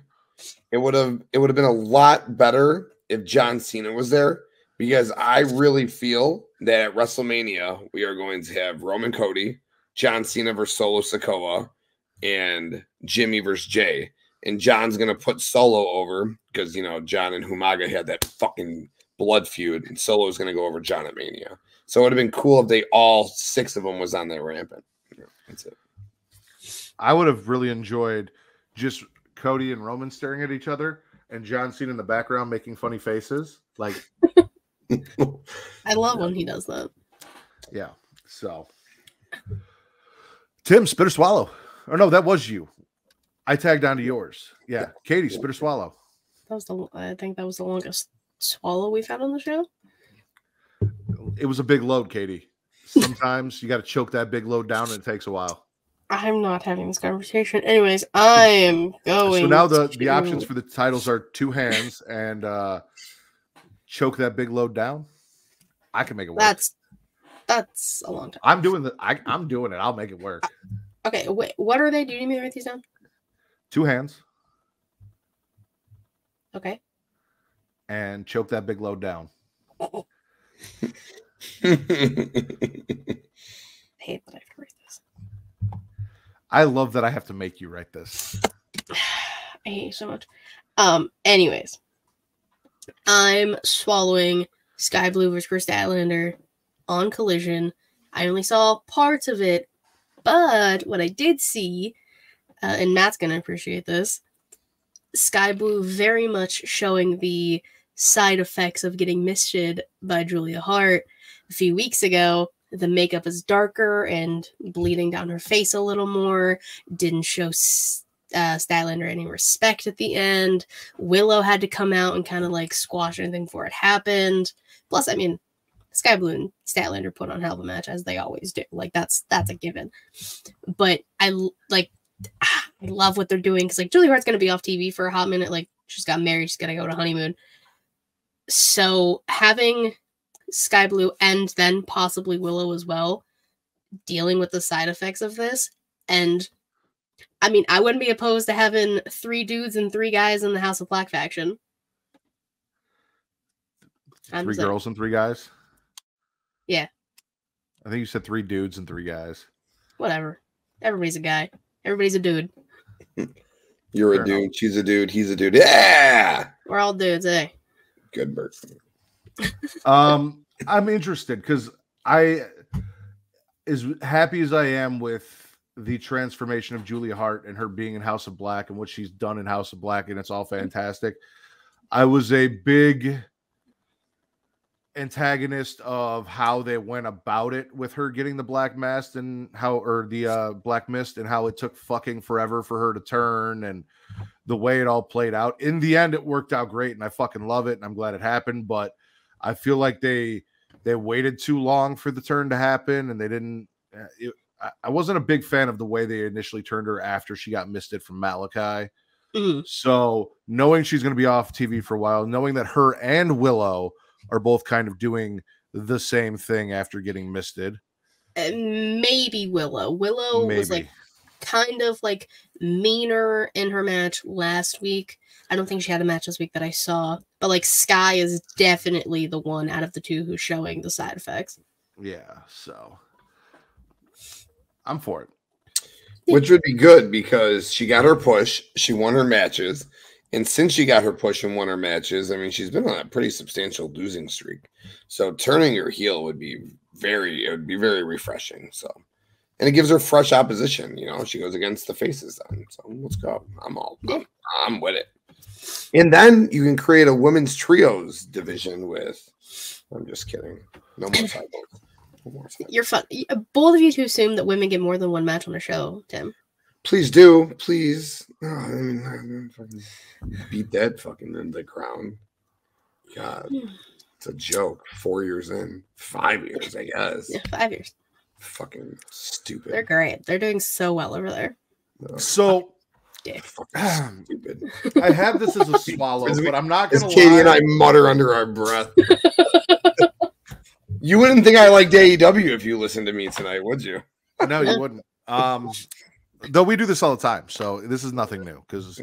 It would have been a lot better if John Cena was there, because I really feel that at WrestleMania we are going to have Roman Cody, John Cena versus Solo Sikoa, and Jimmy versus Jay. And John's going to put Solo over because, you know, John and Humaga had that fucking blood feud, and Solo's going to go over John at Mania. So it would have been cool if they all 6 of them was on that ramp. And, you know, that's it. I would have really enjoyed just Cody and Roman staring at each other and John Cena in the background making funny faces. Like, I love when he does that. Yeah. So, Tim, spit or swallow. Or no, that was you. I tagged onto yours. Yeah. Katie, spit or swallow. I think that was the longest swallow we've had on the show. It was a big load, Katie. Sometimes you got to choke that big load down and it takes a while. I'm not having this conversation. Anyways, I am going. So now the options for the titles are 2 hands and choke that big load down. I can make it work. That's a long time. I'm doing it. I'll make it work. Okay, wait. What are they? Do you need me to write these down? 2 hands. Okay. And choke that big load down. I hate that I have to write this. I love that I have to make you write this. I hate you so much. Anyways, I'm swallowing Sky Blue versus Statlander on Collision. I only saw parts of it, but what I did see, and Matt's gonna appreciate this, Sky Blue very much showing the side effects of getting misted by Julia Hart a few weeks ago. The makeup is darker and bleeding down her face a little more. Didn't show Statlander any respect at the end. Willow had to come out and kind of like squash anything before it happened. Plus, I mean, Sky Blue and Statlander put on hell of a match as they always do. Like that's a given. But I love what they're doing because like Julia Hart's gonna be off TV for a hot minute. Like she's got married, she's gonna go to honeymoon. So having Sky Blue and then possibly Willow as well dealing with the side effects of this, and I mean, I wouldn't be opposed to having 3 dudes and 3 guys in the House of Black faction. 3 girls and 3 guys? Yeah. I think you said 3 dudes and 3 guys. Whatever. Everybody's a guy. Everybody's a dude. You're a dude. She's a dude. He's a dude. Yeah. We're all dudes, eh? Good bird. I'm interested because as happy as I am with the transformation of Julia Hart and her being in House of Black and what she's done in House of Black, and it's all fantastic. I was a big antagonist of how they went about it with her getting the black mist and black mist and how it took fucking forever for her to turn and the way it all played out. In the end, it worked out great and I fucking love it and I'm glad it happened, but I feel like they waited too long for the turn to happen and they didn't. I wasn't a big fan of the way they initially turned her after she got misted from Malachi. Mm-hmm. So knowing she's going to be off TV for a while, knowing that her and Willow are both kind of doing the same thing after getting misted. Maybe Willow. Willow was like kind of like meaner in her match last week. I don't think she had a match this week that I saw, but like Sky is definitely the one out of the 2 who's showing the side effects. Yeah, so I'm for it. Which would be good because she got her push, she won her matches, and since she got her push and won her matches, I mean, she's been on a pretty substantial losing streak. So turning her heel would be very refreshing. So, and it gives her fresh opposition. You know, she goes against the faces then. So let's go. I'm with it. And then you can create a women's trios division with. I'm just kidding. No more cycles. You're fun. Both of you to assume that women get more than one match on a show, Tim. Please do, please. Oh, I mean, fucking beat that fucking in the ground. God, it's a joke. 4 years in, 5 years, I guess. Yeah, 5 years. Fucking stupid. They're great. They're doing so well over there. So, fucking stupid. I have this as a swallow, but I'm not going to lie. Katie and I mutter under our breath. You wouldn't think I liked AEW if you listened to me tonight, would you? No, you wouldn't. Though we do this all the time, so this is nothing new because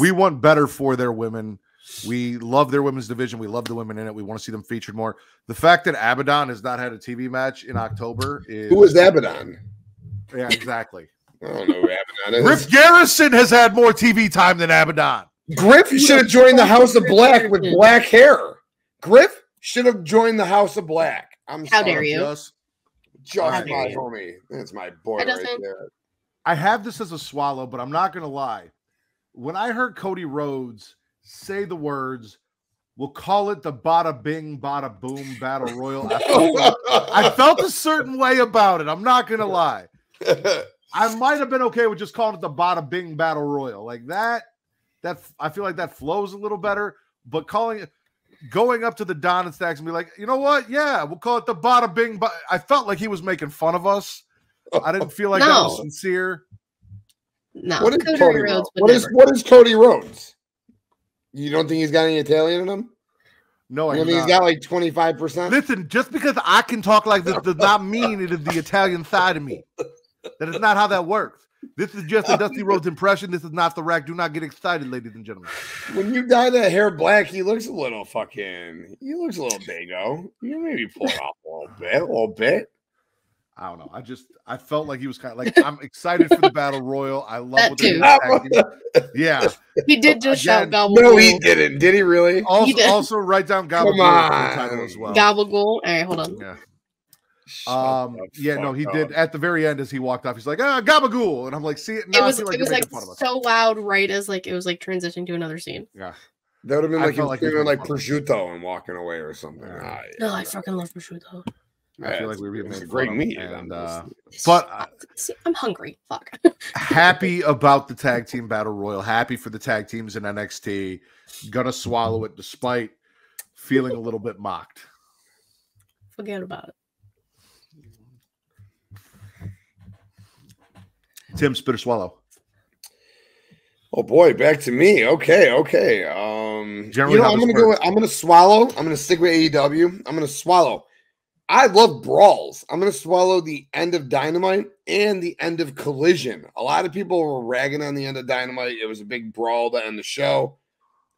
we want better for their women. We love their women's division. We love the women in it. We want to see them featured more. The fact that Abaddon has not had a TV match in October is... Who is Abaddon? Yeah, exactly. I don't know who Abaddon is. Griff Garrison has had more TV time than Abaddon. Griff should have joined the House of Black with black hair. Griff should have joined the House of Black. How dare you? Just my homie. That's my boy right there. I have this as a swallow, but I'm not going to lie. When I heard Cody Rhodes say the words, we'll call it the bada bing, bada boom battle royal, I felt a certain way about it. I'm not going to lie. I might have been okay with just calling it the bada bing battle royal. Like that I feel like that flows a little better, but going up to the Don and Stacks and be like, you know what? Yeah, we'll call it the bada bing. I felt like he was making fun of us. I didn't feel like that was No. sincere. No, What is Cody Cody Rhodes Rhodes? would What never. is Cody Rhodes? You don't think he's got any Italian in him? No, I You do think he's not. got like 25%? Listen, just because I can talk like this does not mean it is the Italian side of me. That is not how that works. This is just a Dusty Rhodes impression. This is not the rack. Do not get excited, ladies and gentlemen. When you dye that hair black, he looks a little dago. You maybe pull it off a little bit. I don't know. I felt like he was kind of like, I'm excited for the battle royal. I love That what they too. did. Yeah. He did just shout Again, Gabagool. No, he didn't. Did he really? Also, did. also write down Come Gabagool for the on. title as well. Gabagool. All right, hold on. Yeah. Shut the Yeah, no, fuck he up. did at the very end as he walked off. He's like, Gabagool. And I'm like, see it now. It I was feel like you're like making fun of us. so loud right as like it was like transitioning to another scene. Yeah. That would have been I like felt him like he was screaming like making fun prosciutto and walking away or something. Yeah. Ah, No, yeah. I fucking love prosciutto. I feel like we were being It's made a great fun of. meat. And, It's but see, I'm hungry. Fuck. happy about the tag team battle royal. Happy for the tag teams in NXT. Gonna swallow it despite feeling a little bit mocked. Forget about it. Tim, spit or swallow. Oh boy, back to me. Okay. Generally how I'm this gonna go. works. I'm gonna swallow. I'm gonna stick with AEW. I'm gonna swallow. I love brawls. I'm gonna swallow the end of Dynamite and the end of Collision. A lot of people were ragging on the end of Dynamite. It was a big brawl to end the show.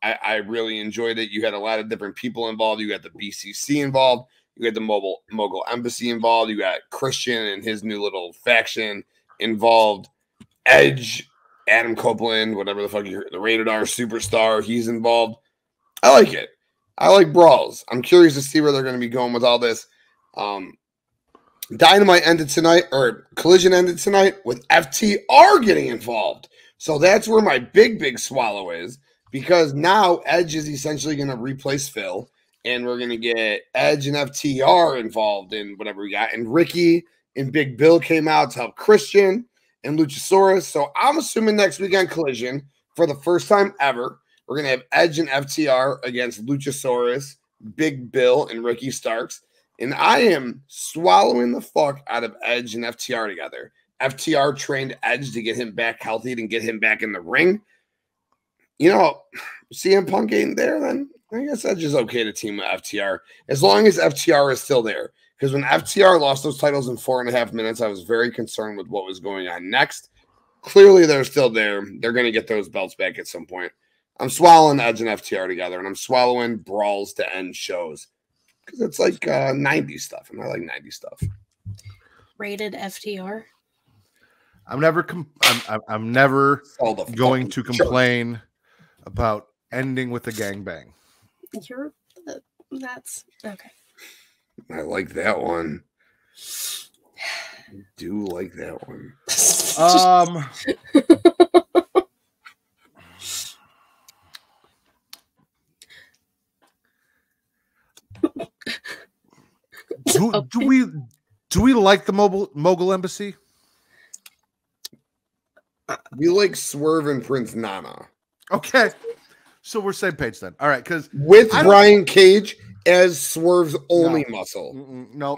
I really enjoyed it. You had a lot of different people involved. You got the BCC involved. You had the Mogul Embassy involved. You got Christian and his new little faction involved. Edge, Adam Copeland, whatever the fuck the Rated R superstar, he's involved. I like it. I like brawls. I'm curious to see where they're going to be going with all this. Dynamite ended tonight, or Collision ended tonight with FTR getting involved. So that's where my big swallow is, because now Edge is essentially going to replace Phil, and we're going to get Edge and FTR involved in whatever we got. And Ricky and Big Bill came out to help Christian and Luchasaurus. So I'm assuming next week on Collision, for the first time ever, we're going to have Edge and FTR against Luchasaurus, Big Bill, and Ricky Starks. And I am swallowing the fuck out of Edge and FTR together. FTR trained Edge to get him back healthy and get him back in the ring. You know, CM Punk ain't there, then I guess Edge is okay to team with FTR, as long as FTR is still there. Because when FTR lost those titles in 4.5 minutes, I was very concerned with what was going on next. Clearly, they're still there. They're going to get those belts back at some point. I'm swallowing Edge and FTR together, and I'm swallowing brawls to end shows. Because it's like 90s stuff, and I like 90s stuff. Rated FTR. I'm never All the going fucking to church. complain about ending with a gangbang. You're that's okay. I like that one. I do like that one. Do we like the Mogul Embassy? We like Swerve and Prince Nana. Okay, so we're same page then. All right, because With Brian Cage as Swerve's only muscle. No.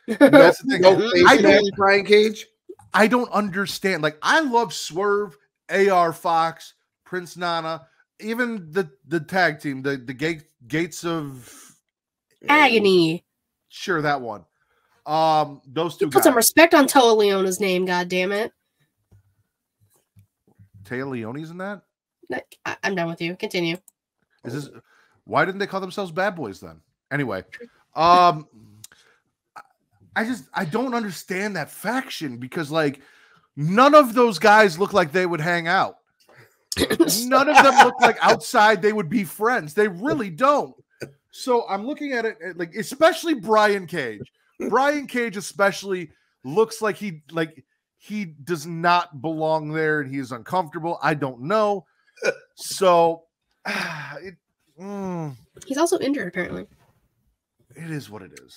That's the thing. I don't- Brian Cage. I don't understand. Like, I love Swerve, AR Fox, Prince Nana, even the tag team, the Gates of Agony. Sure, that one. Those two Put guys. some respect on Toa Leona's name, god damn it. Taya Leone's in that? I'm done with you. Continue. Is this why didn't they call themselves Bad Boys then? Anyway, I don't understand that faction, because like none of those guys look like they would hang out. None of them look like outside they would be friends. They really don't. So I'm looking at it like, especially Brian Cage. Brian Cage especially looks like he does not belong there and he is uncomfortable. I don't know. So He's also injured apparently. it is what it is.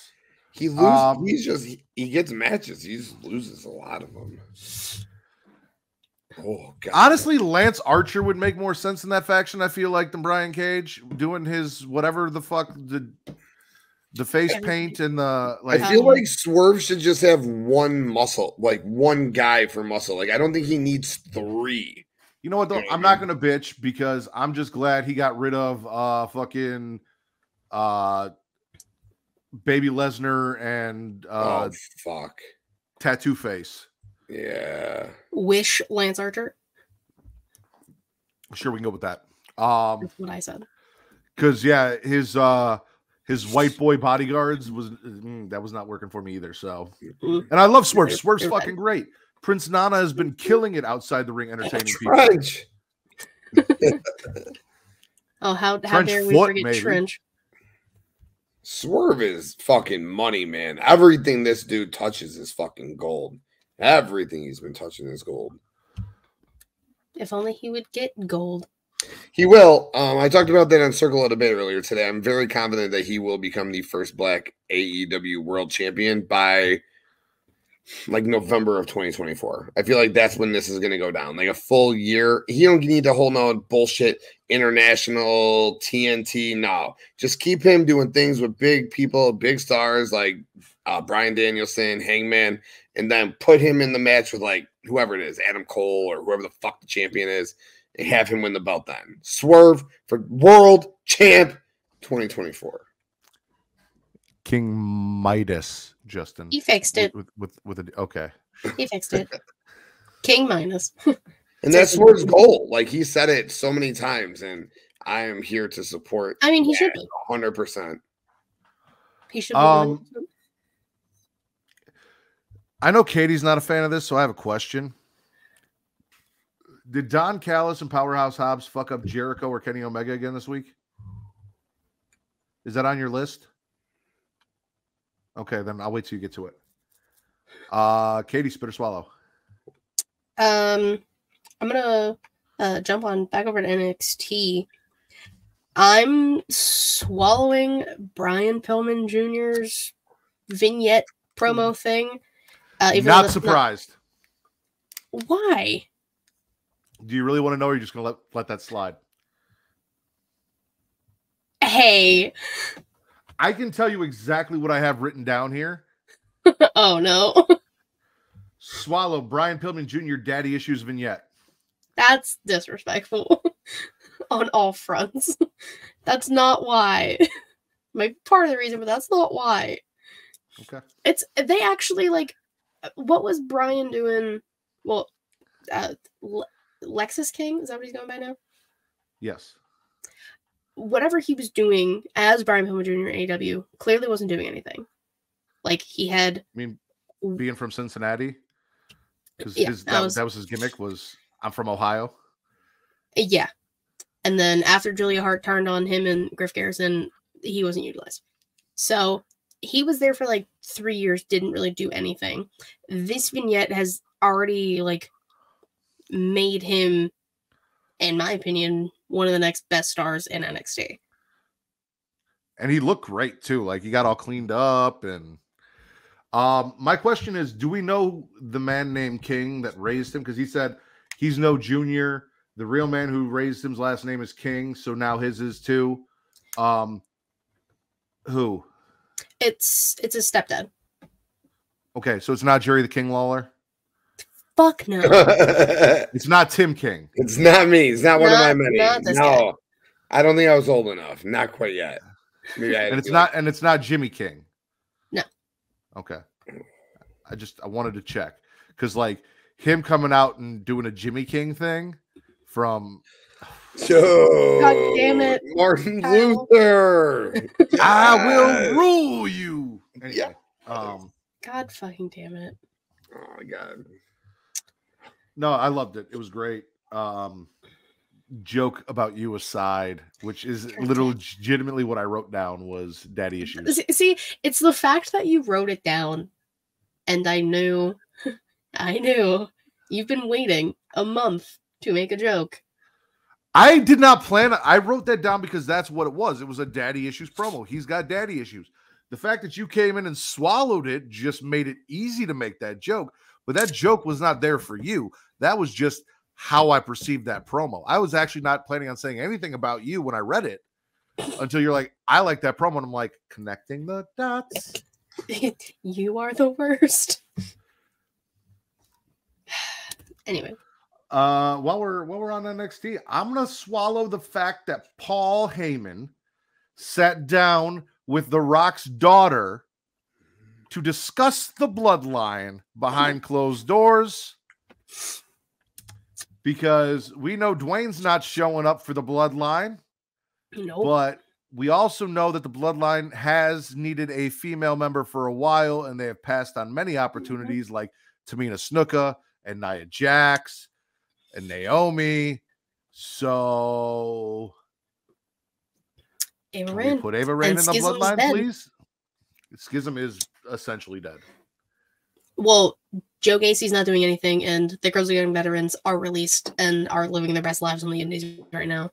He loses. He gets matches. He just loses a lot of them. Oh God! Honestly, Lance Archer would make more sense in that faction, I feel like, than Brian Cage doing his whatever the fuck The face paint and the like. I feel like Swerve should just have one muscle, like one guy for muscle. Like I don't think he needs 3. You know what though? I'm not gonna bitch because I'm just glad he got rid of fucking Baby Lesnar and oh fuck, Tattoo Face. Yeah. Wish Lance Archer. Sure, we can go with that. That's what I said. Because yeah, his white boy bodyguards was that was not working for me either. So, and I love Swerve. Swerve's fucking great. Prince Nana has been killing it outside the ring, entertaining people. Trench. Oh, how Trench dare we foot, forget maybe. Trench? Swerve is fucking money, man. Everything this dude touches is fucking gold. Everything he's been touching is gold. If only he would get gold. He will. I talked about that on Circle of Debate earlier today. I'm very confident that he will become the first black AEW world champion by like November of 2024. I feel like that's when this is going to go down. Like a full year. He don't need to hold no bullshit international TNT. No, just keep him doing things with big people, big stars like Bryan Danielson, Hangman, and then put him in the match with like whoever it is, Adam Cole or whoever the fuck the champion is, and have him win the belt then. Swerve for world champ 2024. King Midas, Justin. He fixed it. With a okay. He fixed it. King Minus. And that's Swerve's goal. Like he said it so many times, and I am here to support. I mean, he should be 100%. He should be. 100%. I know Katie's not a fan of this, so I have a question. Did Don Callis and Powerhouse Hobbs fuck up Jericho or Kenny Omega again this week? Is that on your list? Okay, then I'll wait till you get to it. Katie, spit or swallow. I'm gonna jump on back over to NXT. I'm swallowing Brian Pillman Jr.'s vignette promo thing. Even Not surprised. Why? Do you really want to know, or are you just going to let that slide? Hey. I can tell you exactly what I have written down here. Oh, no. Swallow Brian Pillman Jr. Daddy Issues vignette. That's disrespectful on all fronts. That's not why. Maybe part of the reason, but that's not why. Okay. They actually like, what was Brian doing? Well, Lexus King, is that what he's going by now? Yes. Whatever he was doing as Brian Pillman Jr. in AEW clearly wasn't doing anything. Like he had. I mean, being from Cincinnati, because that was his gimmick. Was I'm from Ohio. Yeah, and then after Julia Hart turned on him and Griff Garrison, he wasn't utilized. So he was there for like 3 years, didn't really do anything. This vignette has already like made him, in my opinion, one of the next best stars in NXT. And he looked great too. Like he got all cleaned up. And my question is, do we know the man named King that raised him? Because he said he's no junior. The real man who raised him's last name is King, so now his is too. Who? It's his stepdad. Okay, so it's not Jerry the King Lawler. Fuck no. It's not Tim King. It's not me. It's not one of my many. Not this No, guy. I don't think I was old enough. Not quite yet. Maybe And it's not Jimmy King. No. Okay. I wanted to check because like him coming out and doing a Jimmy King thing from God damn it, Martin Kyle. Luther. I will rule you. Anyway, Yeah. God fucking damn it. Oh my god. No, I loved it. It was great. Joke about you aside, which is legitimately what I wrote down was daddy issues. See, it's the fact that you wrote it down, and I knew you've been waiting a month to make a joke. I did not plan. I wrote that down because that's what it was. It was a daddy issues promo. He's got daddy issues. The fact that you came in and swallowed it just made it easy to make that joke. But that joke was not there for you. That was just how I perceived that promo. I was actually not planning on saying anything about you when I read it. until you're like, I like that promo. And I'm like, connecting the dots. You are the worst. Anyway. While we're on NXT, I'm gonna swallow the fact that Paul Heyman sat down with The Rock's daughter to discuss the bloodline behind closed doors, because we know Dwayne's not showing up for the bloodline. Nope. But we also know that the bloodline has needed a female member for a while, and they have passed on many opportunities like Tamina Snuka and Nia Jax and Naomi. So Ava can we Raine. put Ava Raine And in the Schism's bloodline, dead. please? Schism is essentially dead. Well, Joe Gacy's not doing anything, and the Girls Are Young Veterans are released and are living their best lives on the indies right now.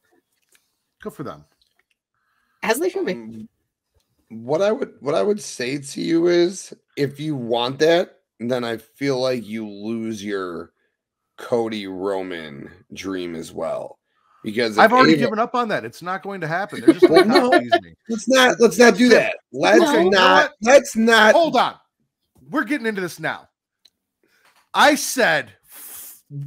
Good for them. As they should be. What I would say to you is, if you want that, then I feel like you lose your Cody Roman dream as well. Because I've already given up on that. It's not going to happen. They're just going to tease me. Let's not do that. Let's not. Hold on. We're getting into this now. I said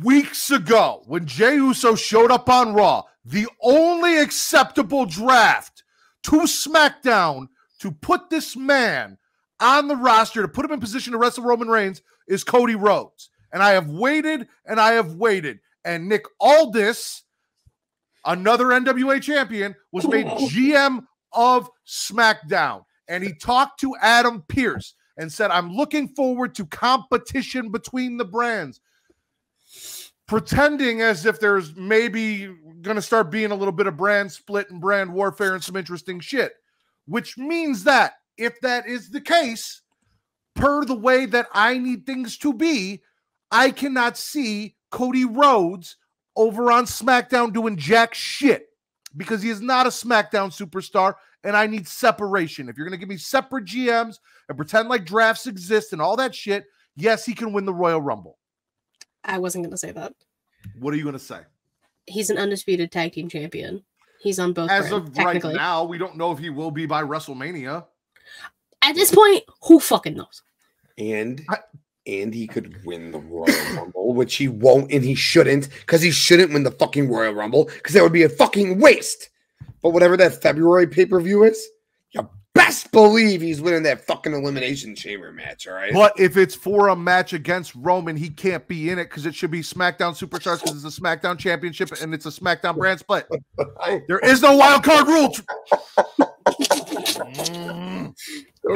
weeks ago when Jey Uso showed up on Raw, the only acceptable draft to SmackDown to put this man on the roster, to put him in position to wrestle Roman Reigns, is Cody Rhodes. And I have waited and I have waited. And Nick Aldis, another NWA champion, was made GM of SmackDown. And he talked to Adam Pearce and said, I'm looking forward to competition between the brands. Pretending as if there's maybe going to start being a little bit of brand split and brand warfare and some interesting shit. Which means that if that is the case, per the way that I need things to be, I cannot see Cody Rhodes over on SmackDown doing jack shit, because he is not a SmackDown superstar, and I need separation. If you're going to give me separate GMs and pretend like drafts exist and all that shit, yes, he can win the Royal Rumble. I wasn't going to say that. What are you going to say? He's an undisputed tag team champion. He's on both As brands, of right now, we don't know if he will be by WrestleMania. At this point, who fucking knows? And he could win the Royal Rumble, which he won't, and he shouldn't, because he shouldn't win the fucking Royal Rumble, because that would be a fucking waste. But whatever that February pay-per-view is, you best believe he's winning that fucking Elimination Chamber match, all right? But if it's for a match against Roman, he can't be in it, because it should be SmackDown Superstars, because it's a SmackDown Championship and it's a SmackDown brand split. There is no wild card rule.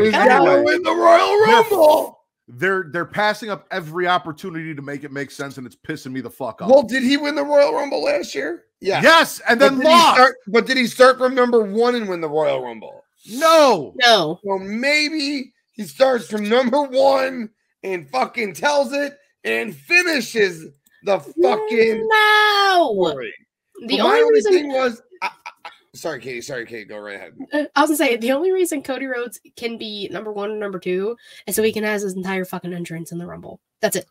He's gotta win the Royal Rumble. They're passing up every opportunity to make it make sense, and it's pissing me the fuck off. Well, did he win the Royal Rumble last year? Yeah. Yes, and then lost. But did he start from number 1 and win the Royal Rumble? No. Well, maybe he starts from number 1 and fucking tells it and finishes the fucking story. The only reason thing was sorry, Katie, go right ahead. I was gonna say the only reason Cody Rhodes can be number 1 and number 2 is so he can have his entire fucking entrance in the Rumble. That's it.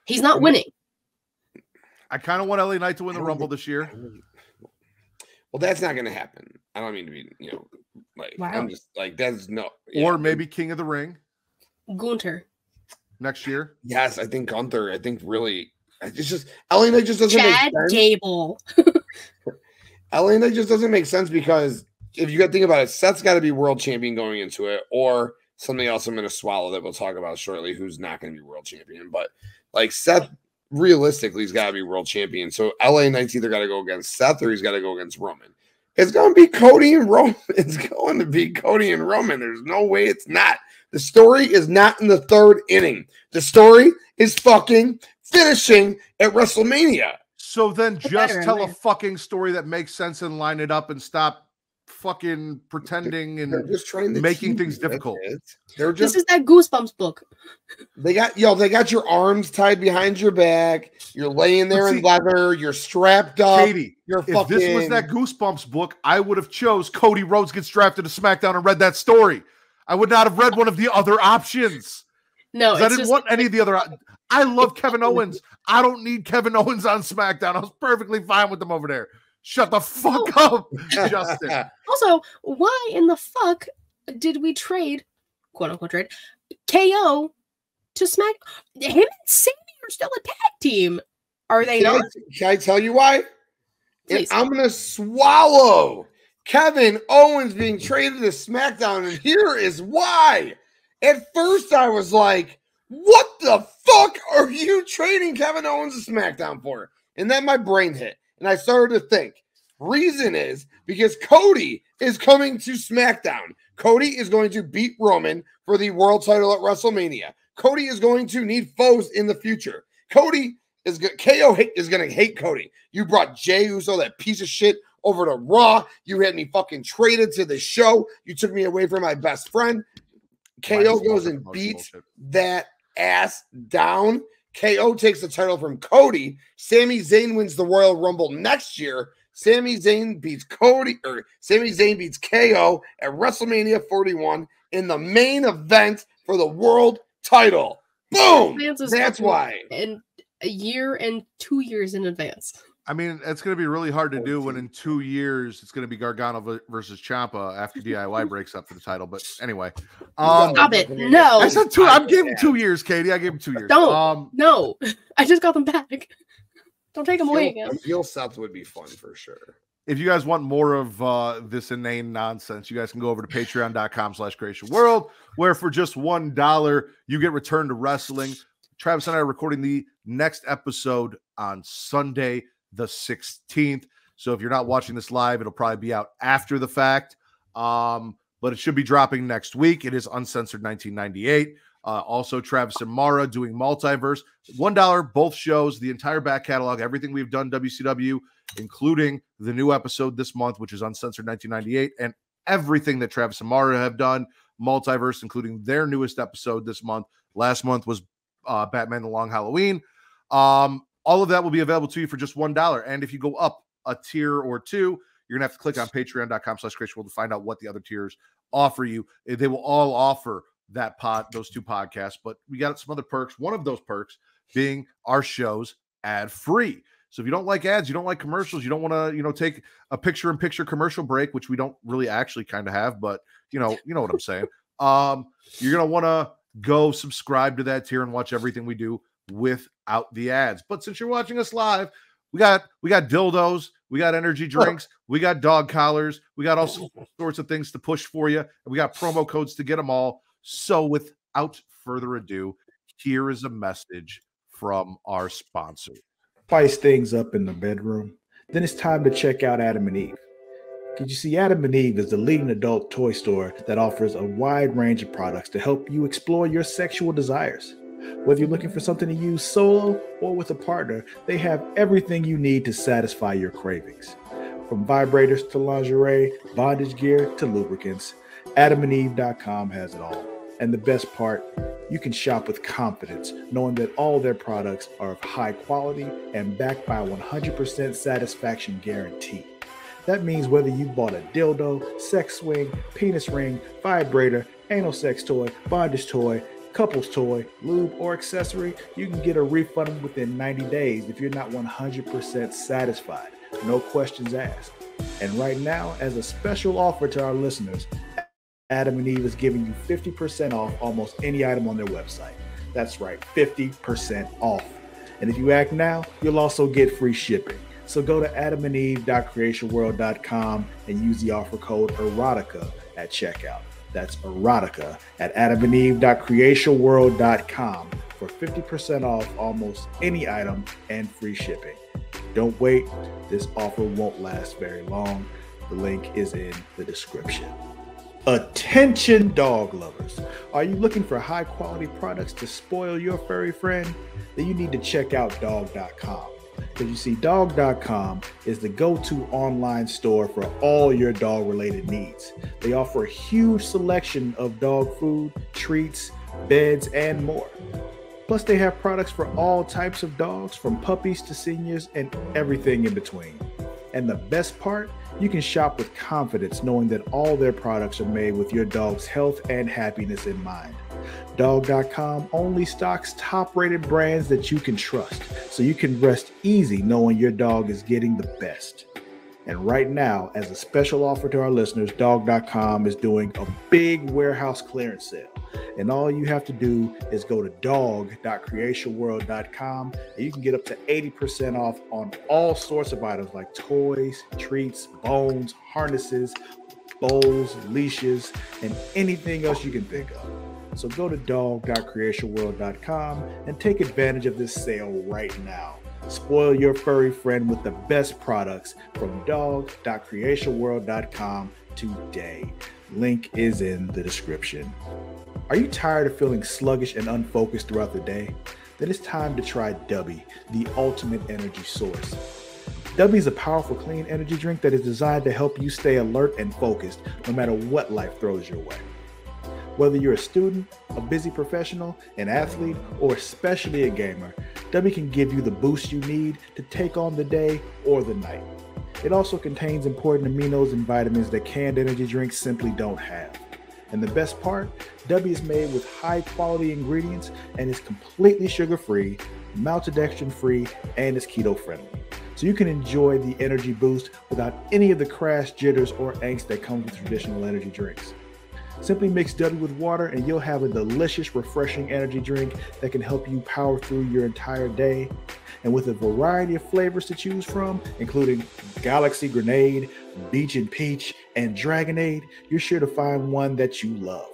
He's not winning. I kind of want LA Knight to win the Rumble this year. Well, that's not going to happen. I don't mean to be, Wow. I'm just like, that's no. Or maybe King of the Ring Gunter next year. Yes, I think Gunther. I think really, it's just LA Knight just doesn't Chad make sense. Gable. LA Knight just doesn't make sense, because if you got to think about it, Seth's got to be world champion going into it, or something else I'm going to swallow that we'll talk about shortly, who's not going to be world champion. But like Seth, realistically, he's got to be world champion. So LA Knight's either got to go against Seth or he's got to go against Roman. It's going to be Cody and Roman. It's going to be Cody and Roman. There's no way it's not. The story is not in the 3rd inning. The story is fucking finishing at WrestleMania. So then just tell a fucking story that makes sense and line it up and stop fucking pretending and just trying to making things difficult. They're just, this is that Goosebumps book. They got your arms tied behind your back. You're laying there in leather. You're strapped up. Katie, if this was that Goosebumps book, I would have chose Cody Rhodes gets drafted to SmackDown and read that story. I would not have read one of the other options. No, I didn't want any of the other. I love Kevin Owens. I don't need Kevin Owens on SmackDown. I was perfectly fine with them over there. Shut the fuck up, Justin. Also, why in the fuck did we trade, quote unquote trade, KO to Smack? Him and Sammy are still a tag team. Are they not? Can I tell you why? Please. I'm going to swallow Kevin Owens being traded to SmackDown, and here is why. At first, I was like, what the fuck are you trading Kevin Owens to SmackDown for? And then my brain hit, and I started to think. Reason is because Cody is coming to SmackDown. Cody is going to beat Roman for the world title at WrestleMania. Cody is going to need foes in the future. KO is going to hate Cody. You brought Jey Uso, that piece of shit, over to Raw. You had me fucking traded to the show. You took me away from my best friend. KO goes and beats that ass down. KO takes the title from Cody. Sami Zayn wins the Royal Rumble next year. Sami Zayn beats KO at WrestleMania 41 in the main event for the world title. Boom! That's why. In a year and 2 years in advance. I mean, it's going to be really hard to do when in 2 years it's going to be Gargano versus Ciampa after DIY breaks up for the title. But anyway, stop it! No, I said 2. I gave him 2 years, Katie. I gave him 2 years. Don't. No, I just got them back. Don't take them away again. Feel Seth would be fun for sure. If you guys want more of this inane nonsense, you guys can go over to patreon.com/creationworld, where for just $1, you get Return to Wrestling. Travis and I are recording the next episode on Sunday, the 16th. So if you're not watching this live, it'll probably be out after the fact. But it should be dropping next week. It is Uncensored 1998. Also, Travis and Mara doing Multiverse. $1, both shows, the entire back catalog, everything we've done WCW, including the new episode this month, which is Uncensored 1998, and everything that Travis and Mara have done, Multiverse, including their newest episode this month. Last month was Batman The Long Halloween. All of that will be available to you for just $1. And if you go up a tier or two, you're going to have to click on patreon.com/creationworld to find out what the other tiers offer you. They will all offer those 2 podcasts, but we got some other perks. One of those perks being our shows ad-free. So if you don't like ads, you don't like commercials, you don't want to, take a picture-in-picture commercial break, which we don't really actually kind of have, but you know what I'm saying. You're going to want to go subscribe to that tier and watch everything we do without the ads. But since you're watching us live, we got dildos, we got energy drinks, we got dog collars, we got all sorts of things to push for you, and we got promo codes to get them all. So without further ado, here is a message from our sponsor. Spice things up in the bedroom, then it's time to check out Adam and Eve. Because you see, Adam and Eve is the leading adult toy store that offers a wide range of products to help you explore your sexual desires. Whether you're looking for something to use solo or with a partner, they have everything you need to satisfy your cravings. From vibrators to lingerie, bondage gear to lubricants, AdamandEve.com has it all. And the best part, you can shop with confidence, knowing that all their products are of high quality and backed by a 100% satisfaction guarantee. That means whether you bought a dildo, sex swing, penis ring, vibrator, anal sex toy, bondage toy, couples toy, lube, or accessory, you can get a refund within 90 days if you're not 100% satisfied. No questions asked. And right now, as a special offer to our listeners, Adam and Eve is giving you 50% off almost any item on their website. That's right, 50% off. And if you act now, you'll also get free shipping. So go to adamandeve.creationworld.com and use the offer code erotica at checkout. That's erotica at adamandeve.creationworld.com for 50% off almost any item and free shipping. Don't wait. This offer won't last very long. The link is in the description. Attention dog lovers. Are you looking for high quality products to spoil your furry friend? Then you need to check out dog.com. Because you see, dog.com is the go-to online store for all your dog related needs. They offer a huge selection of dog food, treats, beds, and more. Plus they have products for all types of dogs, from puppies to seniors and everything in between. And the best part, you can shop with confidence knowing that all their products are made with your dog's health and happiness in mind. Dog.com only stocks top-rated brands that you can trust, so you can rest easy knowing your dog is getting the best. And right now, as a special offer to our listeners, dog.com is doing a big warehouse clearance sale. And all you have to do is go to dog.creationworld.com and you can get up to 80% off on all sorts of items like toys, treats, bones, harnesses, bowls, leashes, and anything else you can think of. So go to dog.creationworld.com and take advantage of this sale right now. Spoil your furry friend with the best products from dog.creationworld.com today. Link is in the description. Are you tired of feeling sluggish and unfocused throughout the day? Then it's time to try DUBBY, the ultimate energy source. DUBBY is a powerful, clean energy drink that is designed to help you stay alert and focused no matter what life throws your way. Whether you're a student, a busy professional, an athlete, or especially a gamer, DUBBY can give you the boost you need to take on the day or the night. It also contains important aminos and vitamins that canned energy drinks simply don't have. And the best part, DUBBY is made with high quality ingredients and is completely sugar-free, maltodextrin-free, and is keto-friendly. So you can enjoy the energy boost without any of the crash, jitters, or angst that comes with traditional energy drinks. Simply mix DUBBY with water and you'll have a delicious, refreshing energy drink that can help you power through your entire day. And with a variety of flavors to choose from, including Galaxy Grenade, Beach and Peach, and Dragonade, you're sure to find one that you love.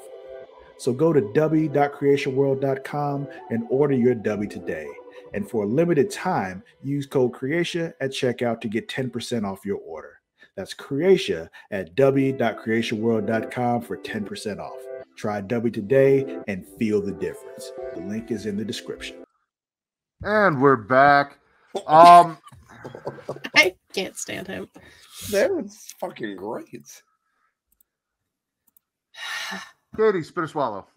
So go to dubby.creationworld.com and order your DUBBY today. And for a limited time, use code CREATIA at checkout to get 10% off your order. That's Creatia at dubby.creationworld.com for 10% off. Try DUBBY today and feel the difference. The link is in the description. And we're back. I can't stand him. That was fucking great. Katie, spit or swallow.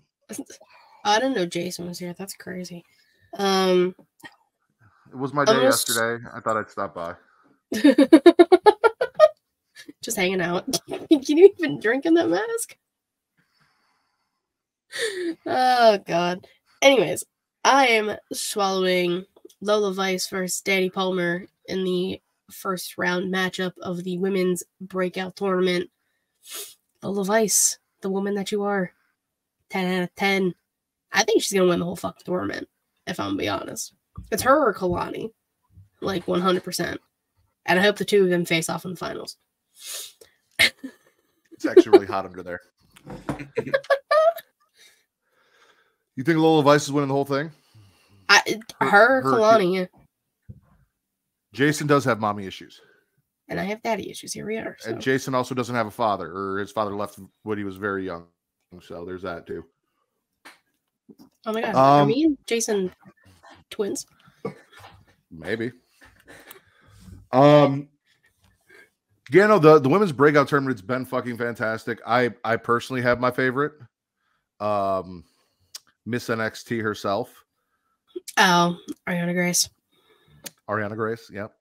I didn't know Jason was here. That's crazy. It was my day yesterday. I thought I'd stop by. Just hanging out. Can you even drink in that mask? Oh, God. Anyways, I am swallowing Lola Vice versus Danny Palmer in the first round matchup of the women's breakout tournament. Lola Vice, the woman that you are. 10 out of 10. I think she's going to win the whole fucking tournament, if I'm going to be honest. It's her or Kalani. Like, 100%. And I hope the two of them face off in the finals. It's actually really hot under there. You think Lola Vice is winning the whole thing? Her Kalani, yeah. Jason does have mommy issues. And I have daddy issues. Here we are. So. And Jason also doesn't have a father, or his father left when he was very young. So there's that too. Oh my God. Are me and Jason twins? Maybe. Yeah, no, the women's breakout tournament's been fucking fantastic. I personally have my favorite. Miss NXT herself. Oh, Ariana Grace. Ariana Grace, yep.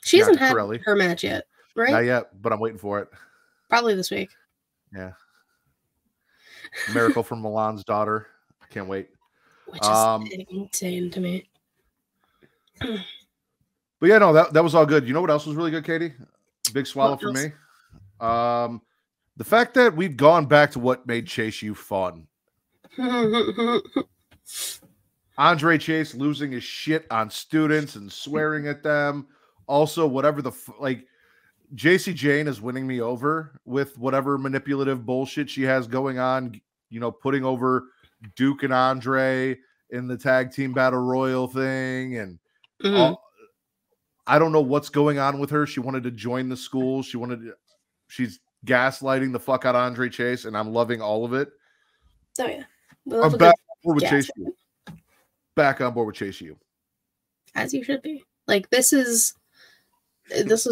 She hasn't had her match yet, right? Not yet, but I'm waiting for it. Probably this week. Yeah. Miracle from Milan's daughter. I can't wait. Which is insane to me. But yeah, no, that was all good. You know what else was really good, Katie? Big swallow for me. The fact that we've gone back to what made Chase U fun. Andre Chase losing his shit on students and swearing at them. Also, whatever JC Jane is winning me over with whatever manipulative bullshit she has going on. You know, putting over Duke and Andre in the tag team battle royal thing, and I don't know what's going on with her. She wanted to join the school. She's gaslighting the fuck out of Andre Chase, and I'm loving all of it. Oh yeah, I'm back on board with Chase U. Back on board with Chase U. As you should be. Like this is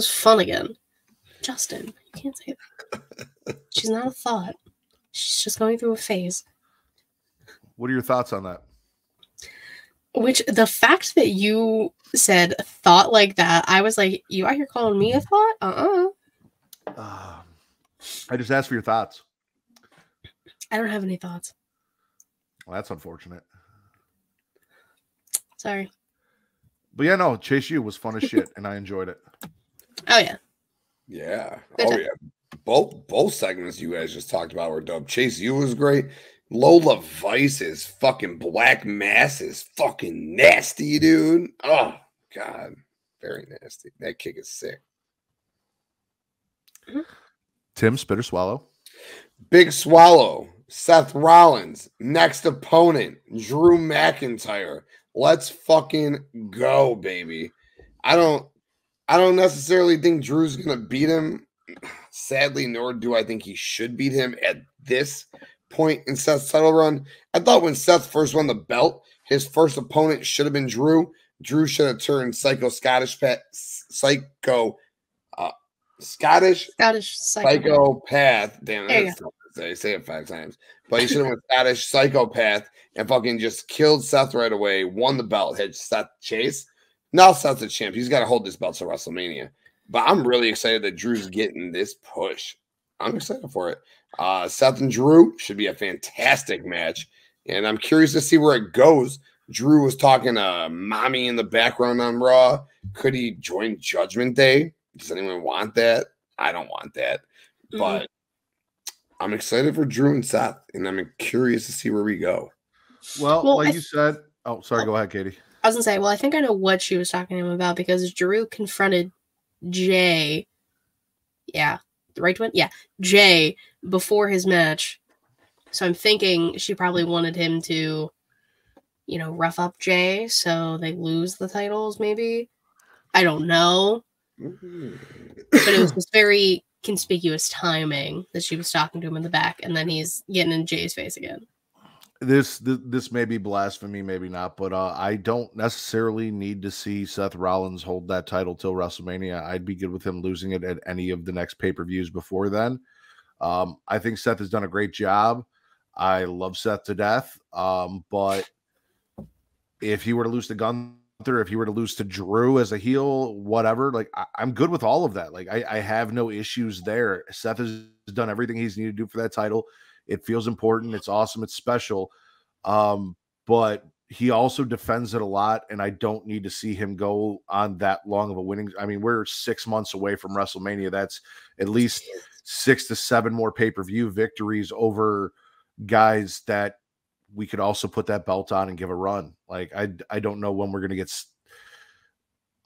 fun again. Justin, you can't say that. She's not a thought. She's just going through a phase. What are your thoughts on that? Which the fact that you said thought like that, I was like, you out here calling me a thought? I just asked for your thoughts. I don't have any thoughts. Well, that's unfortunate. Sorry. But yeah, no, Chase U was fun as shit, and I enjoyed it. Oh yeah. Yeah. Good Oh time. yeah. Both segments you guys just talked about were dope. Chase U was great. Lola Vice's fucking black mass is fucking nasty, dude. Oh God. Very nasty. That kick is sick. Tim, spit or swallow? Big Swallow, Seth Rollins, next opponent, Drew McIntyre. Let's fucking go, baby. I don't necessarily think Drew's gonna beat him. Sadly, nor do I think he should beat him at this point in Seth's title run. I thought when Seth first won the belt, his first opponent should have been Drew. Drew should have turned Scottish psychopath. Damn, that's tough to say it 5 times. But he should have went Scottish psychopath and fucking just killed Seth right away, won the belt, had Seth chase. Now Seth's a champ. He's got to hold this belt to WrestleMania. But I'm really excited that Drew's getting this push. I'm excited for it. Seth and Drew should be a fantastic match. And I'm curious to see where it goes. Drew was talking to Mommy in the background on Raw. Could he join Judgment Day? Does anyone want that? I don't want that. But I'm excited for Drew and Seth. And I'm curious to see where we go. Well, like you said. Oh, sorry. Go ahead, Katie. I was going to say, well, I think I know what she was talking to him about because Drew confronted Jay. Yeah. The right one? Yeah. Jay before his match. So I'm thinking she probably wanted him to, you know, rough up Jay so they lose the titles, maybe. I don't know. But it was just very conspicuous timing that she was talking to him in the back, and then he's getting in Jay's face again. This may be blasphemy, maybe not, but I don't necessarily need to see Seth Rollins hold that title till WrestleMania. I'd be good with him losing it at any of the next pay-per-views before then. I think Seth has done a great job. I love Seth to death. But if he were to lose to Gunther, if he were to lose to Drew as a heel, whatever, like I'm good with all of that. Like I have no issues there. Seth has done everything he's needed to do for that title. It feels important. It's awesome. It's special. But he also defends it a lot, and I don't need to see him go on that long of a winning. I mean, we're 6 months away from WrestleMania. That's at least 6 to 7 more pay-per-view victories over guys that we could also put that belt on and give a run. Like, I don't know when we're going to get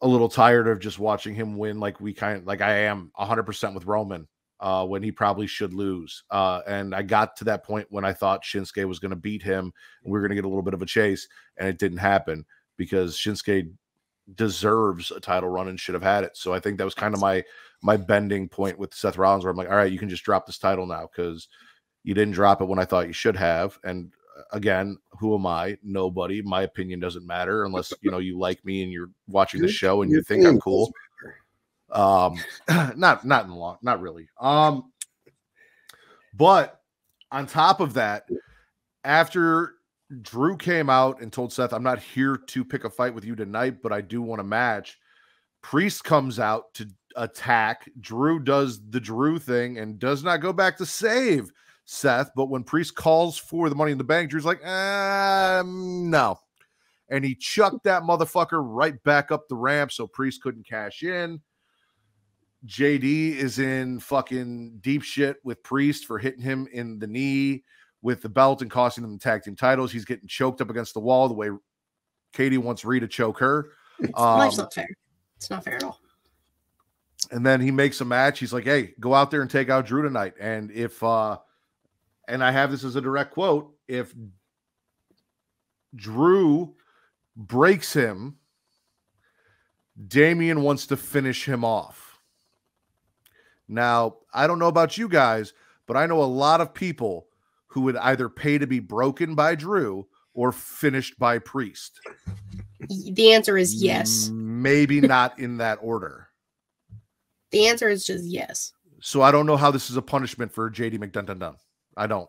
a little tired of just watching him win. Like I am 100% with Roman. When he probably should lose. And I got to that point when I thought Shinsuke was going to beat him and we were going to get a little bit of a chase, and it didn't happen because Shinsuke deserves a title run and should have had it. So I think that was kind of my bending point with Seth Rollins, where I'm like, all right, you can just drop this title now because you didn't drop it when I thought you should have. And again, who am I? Nobody. My opinion doesn't matter unless, you know, you like me and you're watching the show and you think I'm cool. Not really. But on top of that, after Drew came out and told Seth, I'm not here to pick a fight with you tonight, but I do want a match. Priest comes out to attack. Drew does the Drew thing and does not go back to save Seth. But when Priest calls for the Money in the Bank, Drew's like, no. And he chucked that motherfucker right back up the ramp so Priest couldn't cash in. JD is in fucking deep shit with Priest for hitting him in the knee with the belt and costing them the tag team titles. He's getting choked up against the wall the way Katie wants Rhea to choke her. Life's not fair. It's not fair at all. And then he makes a match. He's like, hey, go out there and take out Drew tonight. And if and I have this as a direct quote, if Drew breaks him, Damian wants to finish him off. Now, I don't know about you guys, but I know a lot of people who would either pay to be broken by Drew or finished by Priest. The answer is yes. Maybe not in that order. The answer is just yes. So I don't know how this is a punishment for JD McDun-Dun-Dun. I don't.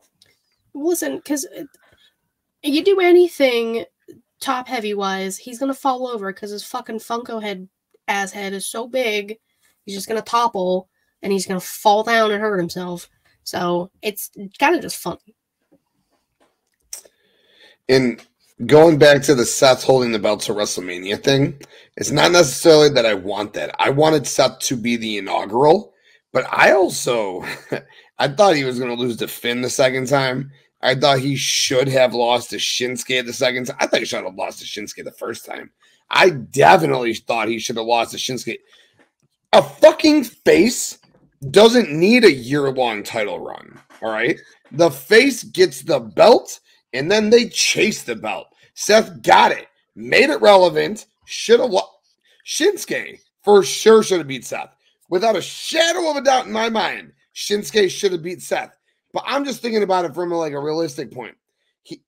Listen, because you do anything top heavy wise, he's going to fall over because his fucking Funko head ass head is so big. He's just going to topple. And he's going to fall down and hurt himself. So it's kind of just funny. And going back to the Seth holding the belt to WrestleMania thing, it's not necessarily that I want that. I wanted Seth to be the inaugural. But I also, I thought he was going to lose to Finn the second time. I thought he should have lost to Shinsuke the second time. I thought he should have lost to Shinsuke the first time. I definitely thought he should have lost to Shinsuke. A fucking face doesn't need a year-long title run, all right? The face gets the belt, and then they chase the belt. Seth got it, made it relevant, should have lost. Shinsuke for sure should have beat Seth. Without a shadow of a doubt in my mind, Shinsuke should have beat Seth. But I'm just thinking about it from a realistic point.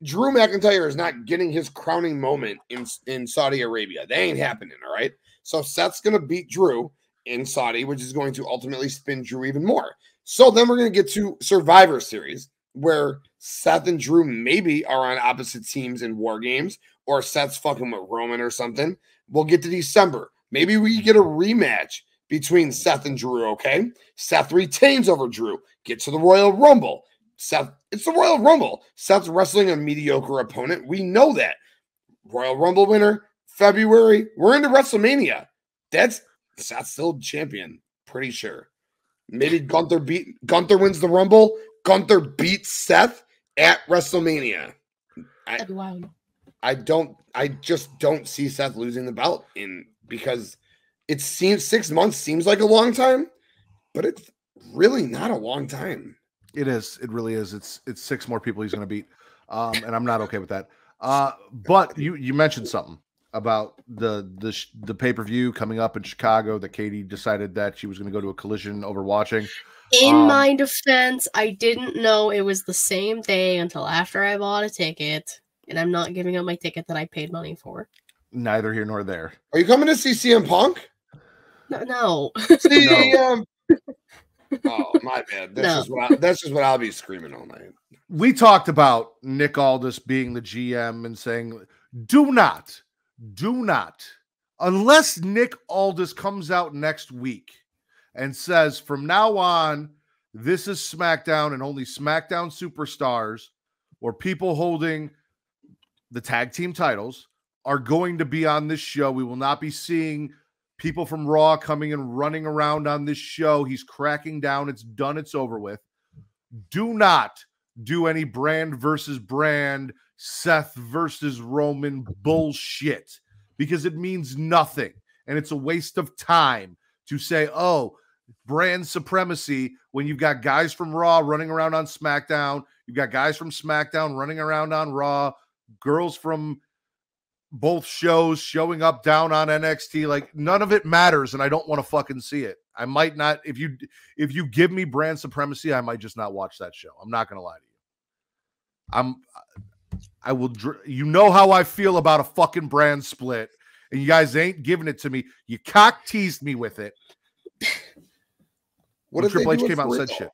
Drew McIntyre is not getting his crowning moment in Saudi Arabia. That ain't happening, all right? So Seth's going to beat Drew in Saudi, which is going to ultimately spin Drew even more. So then we're going to get to Survivor Series, where Seth and Drew maybe are on opposite teams in War Games, or Seth's fucking with Roman or something. We'll get to December. Maybe we get a rematch between Seth and Drew, okay? Seth retains over Drew. Get to the Royal Rumble. It's the Royal Rumble. Seth's wrestling a mediocre opponent. We know that. Royal Rumble winner, February. We're into WrestleMania. That's Seth's still champion, pretty sure. Maybe Gunther wins the Rumble. Gunther beats Seth at WrestleMania. Wow. I just don't see Seth losing the belt because it seems 6 months seems like a long time, but it's really not a long time. It is. It really is. It's 6 more people he's going to beat, and I'm not okay with that. But you mentioned something about the pay-per-view coming up in Chicago that Katie decided that she was going to go to a Collision over watching. In my defense, I didn't know it was the same day until after I bought a ticket, and I'm not giving up my ticket that I paid money for. Neither here nor there. Are you coming to see CM Punk? No. See, oh, my bad. That's just what I'll be screaming all night. We talked about Nick Aldis being the GM and saying, do not, unless Nick Aldis comes out next week and says, from now on, this is SmackDown and only SmackDown superstars or people holding the tag team titles are going to be on this show. We will not be seeing people from Raw coming and running around on this show. He's cracking down. It's done. It's over with. Do not do any brand versus brand, Seth versus Roman bullshit, because it means nothing. And it's a waste of time to say, oh, brand supremacy when you've got guys from Raw running around on SmackDown. You've got guys from SmackDown running around on Raw, girls from both shows showing up down on NXT. Like, none of it matters, and I don't want to fucking see it. I might not, if you give me brand supremacy, I might just not watch that show. I'm not gonna lie to you. I will, you know how I feel about a fucking brand split, and you guys ain't giving it to me. You cock teased me with it. What if Triple H came out and said shit?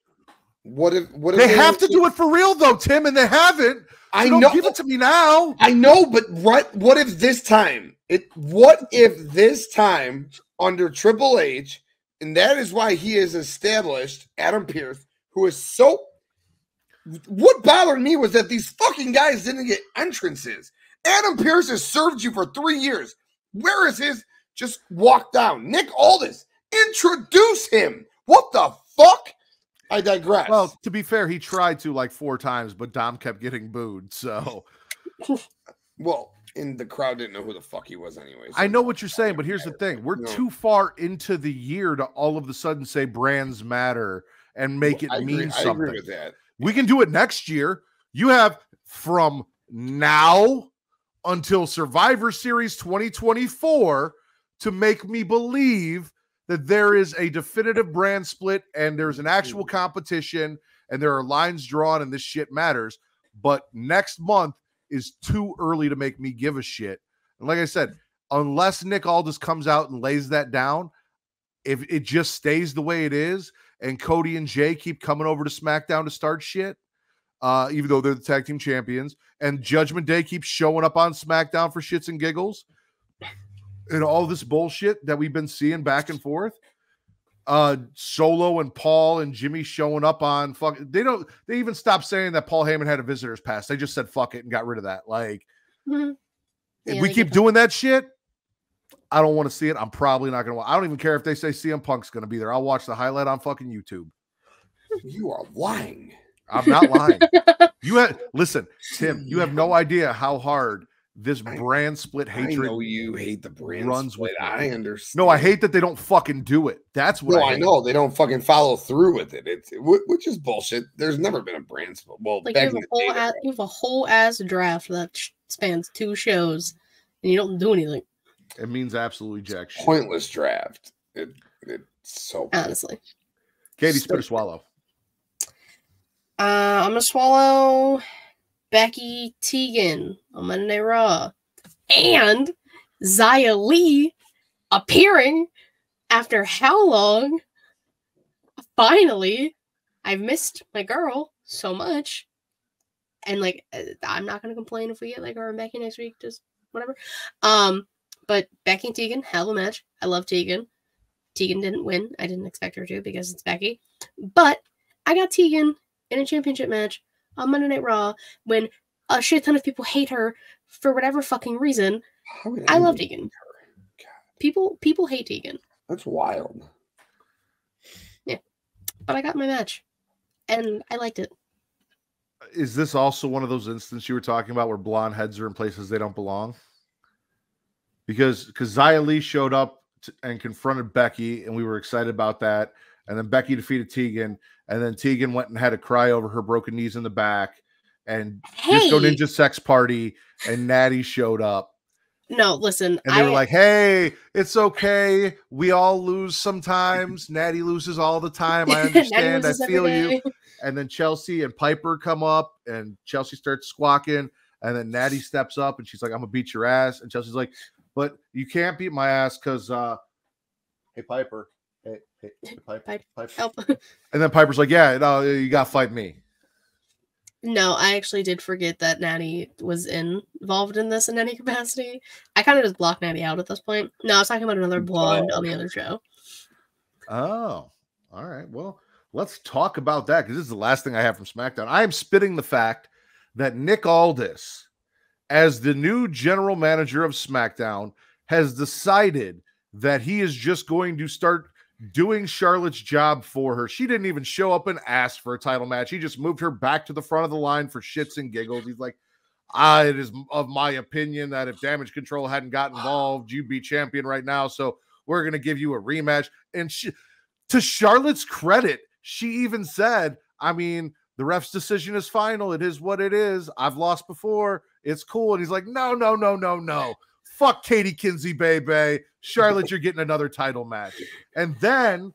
What if they have to do it for real though, Tim, and they haven't. So I don't know. Give it to me now. I know, but what if this time? What if this time under Triple H, and that is why he has established Adam Pearce, who is so. What bothered me was that these fucking guys didn't get entrances. Adam Pearce has served you for 3 years. Where is his? Just walk down. Nick Aldis, introduce him. What the fuck? I digress. Well, to be fair, he tried to like 4 times, but Dom kept getting booed. So, well, and the crowd didn't know who the fuck he was anyway. So I know what you're saying, but here's the thing: we're too far into the year to all of a sudden say brands matter and make it mean something. I agree with that. We can do it next year. You have from now until Survivor Series 2024 to make me believe that there is a definitive brand split and there's an actual competition and there are lines drawn and this shit matters. But next month is too early to make me give a shit. And like I said, unless Nick Aldis comes out and lays that down, if it just stays the way it is and Cody and Jay keep coming over to SmackDown to start shit, even though they're the tag team champions, and Judgment Day keeps showing up on SmackDown for shits and giggles, and all this bullshit that we've been seeing back and forth, Solo and Paul and Jimmy showing up on they even stopped saying that Paul Heyman had a visitor's pass. They just said fuck it and got rid of that. Like, if we keep doing that shit, I don't want to see it. I'm probably not going to watch. I don't even care if they say CM Punk's going to be there. I'll watch the highlight on fucking YouTube. You are lying. I'm not lying. Listen, Tim, you have no idea how hard this brand split hatred. I know you hate the brand runs split. with I understand. No, I hate that they don't fucking do it. That's what I hate. know. They don't fucking follow through with it. Which is bullshit. There's never been a brand split. Well, like you have a whole ass draft that spans 2 shows and you don't do anything. It means absolutely jack shit. Pointless draft. It's so honestly. Katie, spit or swallow. I'm gonna swallow Becky Tegan on Monday Night Raw and Xia Li appearing after how long? Finally, I've missed my girl so much, and like I'm not gonna complain if we get like her and Becky next week, just whatever. But Becky and Tegan, hell of a match. I love Tegan. Tegan didn't win. I didn't expect her to because it's Becky. But I got Tegan in a championship match on Monday Night Raw when a shit ton of people hate her for whatever fucking reason. I love Tegan. People hate Tegan. That's wild. Yeah. But I got my match. And I liked it. Is this also one of those instances you were talking about where blonde heads are in places they don't belong? Because Xia Li showed up and confronted Becky, and we were excited about that. And then Becky defeated Tegan, and then Tegan went and had to cry over her broken knees in the back. And Disco Ninja Sex Party and Natty showed up. No, listen. And they were like, hey, it's okay. We all lose sometimes. Natty loses all the time. I understand. I feel you. And then Chelsea and Piper come up, and Chelsea starts squawking. And then Natty steps up, and she's like, I'm going to beat your ass. And Chelsea's like, but you can't beat my ass because, hey, Piper. Hey, Piper. Help. And then Piper's like, yeah, no, you got to fight me. No, I actually did forget that Natty was involved in this in any capacity. I kind of just blocked Natty out at this point. No, I was talking about another blonde on the other show. Oh, all right. Well, let's talk about that because this is the last thing I have from SmackDown. I am spitting the fact that Nick Aldis, as the new general manager of SmackDown, has decided that he is just going to start doing Charlotte's job for her. She didn't even show up and ask for a title match. He just moved her back to the front of the line for shits and giggles. He's like, it is of my opinion that if Damage Control hadn't gotten involved, you'd be champion right now. So we're going to give you a rematch. And to Charlotte's credit, she even said, I mean, the ref's decision is final. It is what it is. I've lost before. It's cool. And he's like, no. Fuck Katie Kinsey, baby. Charlotte, you're getting another title match. And then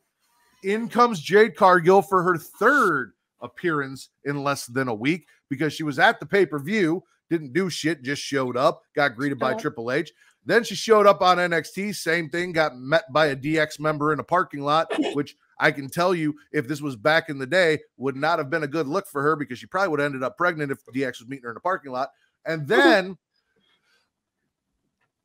in comes Jade Cargill for her 3rd appearance in less than a week because she was at the pay-per-view, didn't do shit, just showed up, got greeted by Triple H. Then she showed up on NXT, same thing, got met by a DX member in a parking lot, which I can tell you, if this was back in the day, would not have been a good look for her because she probably would have ended up pregnant if DX was meeting her in a parking lot. And then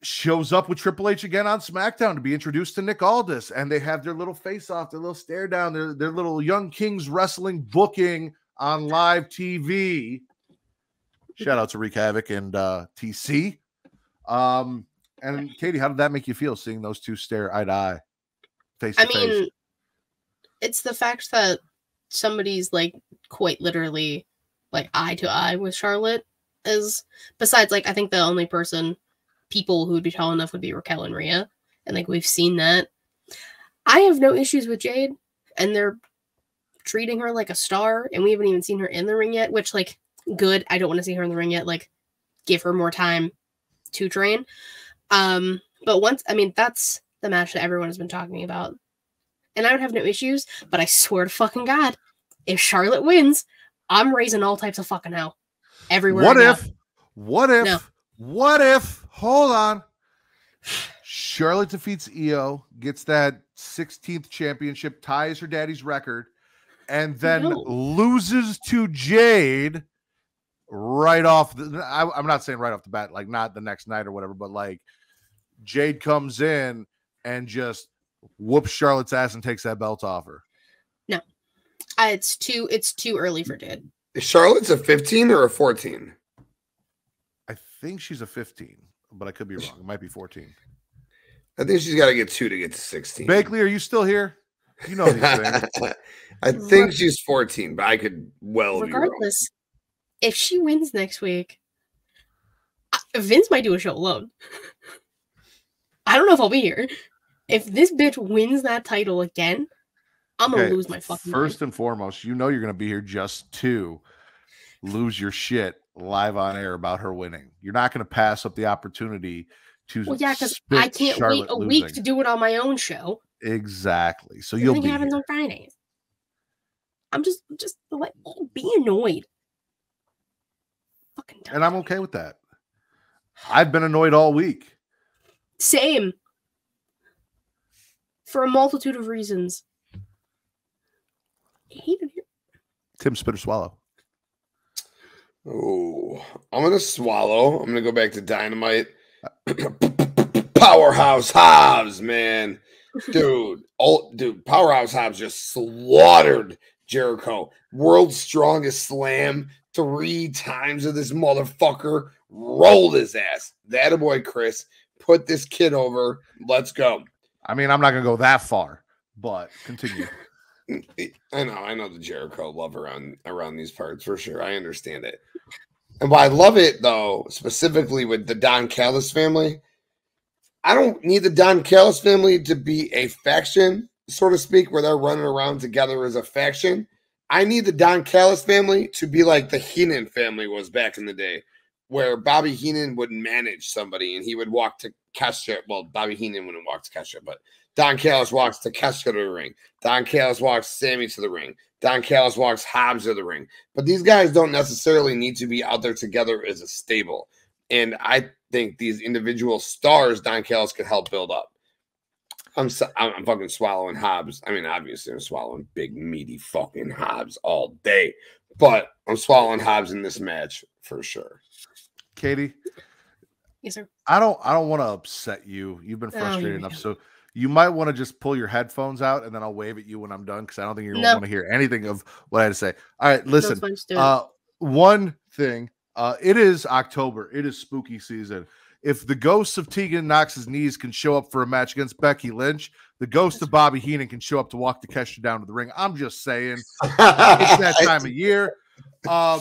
shows up with Triple H again on SmackDown to be introduced to Nick Aldis, and they have their little face-off, their little stare down, their little Young Kings wrestling booking on live TV. Shout out to Wreak Havoc and TC. And Katie, how did that make you feel seeing those two stare eye to eye, face to face? I mean, it's the fact that somebody's like quite literally like eye to eye with Charlotte is, besides like I think the only people who would be tall enough would be Raquel and Rhea, and like we've seen that. I have no issues with Jade, and they're treating her like a star, and we haven't even seen her in the ring yet, which like good. I don't want to see her in the ring yet. Like give her more time to train. But that's the match that everyone has been talking about, and I would have no issues. But I swear to fucking God, if Charlotte wins, I'm raising all types of fucking hell everywhere. What if, hold on, Charlotte defeats Io, gets that 16th championship, ties her daddy's record, and then loses to Jade right off. I'm not saying right off the bat, like not the next night or whatever, but like Jade comes in and just whoops Charlotte's ass and takes that belt off her. No, it's too early for Jade. Is Charlotte's a 15 or a 14? I think she's a 15, but I could be wrong. It might be 14. I think she's got to get 2 to get to 16. Bakley, are you still here? You know these things. I think she's 14, but I could well be wrong. Regardless, if she wins next week, Vince might do a show alone. I don't know if I'll be here. If this bitch wins that title again, I'm going to lose my fucking First mind. and foremost, you know you're going to be here just to lose your shit live on air about her winning. You're not going to pass up the opportunity to Well, yeah, because I can't wait a week to do it on my own show. Exactly. So you'll be happens here. on Fridays. I'm just like, be annoyed. Fucking done. And I'm okay with that. I've been annoyed all week. Same. For a multitude of reasons. I hate it here. Tim, spit or swallow. Oh, I'm going to swallow. I'm going to go back to Dynamite. Powerhouse Hobbs, man. Dude, Powerhouse Hobbs just slaughtered Jericho. World's strongest slam 3 times of this motherfucker. Rolled his ass. That a boy, Chris. Put this kid over. Let's go. I mean, I'm not going to go that far, but continue. I know the Jericho love around these parts for sure. I understand it. And why I love it, though, specifically with the Don Callis family, I don't need the Don Callis family to be a faction, so to speak, where they're running around together as a faction. I need the Don Callis family to be like the Heenan family was back in the day, where Bobby Heenan would manage somebody and he would walk to Kesha. Well, Bobby Heenan wouldn't walk to Kesha, but Don Callis walks to Kesha to the ring. Don Callis walks Sammy to the ring. Don Callis walks Hobbs to the ring. But these guys don't necessarily need to be out there together as a stable. And I think these individual stars Don Callis could help build up. I'm fucking swallowing Hobbs. I mean, obviously I'm swallowing big, meaty fucking Hobbs all day. But I'm swallowing Hobbs in this match for sure. Katie? Yes, sir. I don't want to upset you. You've been frustrated enough. So you might want to just pull your headphones out and then I'll wave at you when I'm done because I don't think you're going to want to hear anything of what I had to say. All right, listen. One thing. It is October. It is spooky season. If the ghosts of Tegan Knox's knees can show up for a match against Becky Lynch, the ghost of Bobby Heenan can show up to walk Takeshita down to the ring. I'm just saying. It's that time of year. I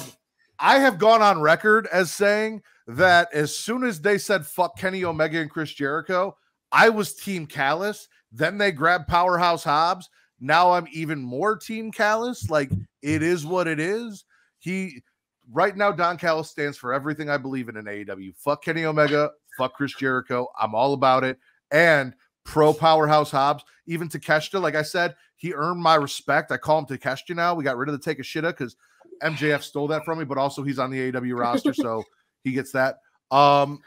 have gone on record as saying that as soon as they said fuck Kenny Omega and Chris Jericho, I was Team Callis. Then they grabbed Powerhouse Hobbs. Now I'm even more Team Callis. Like, it is what it is. Right now, Don Callis stands for everything I believe in AEW. Fuck Kenny Omega. Fuck Chris Jericho. I'm all about it. And pro Powerhouse Hobbs. Even Takeshita, like I said, he earned my respect. I call him Takeshita now. We got rid of the Take a Shitta because MJF stole that from me, but also he's on the AEW roster, so he gets that. I'm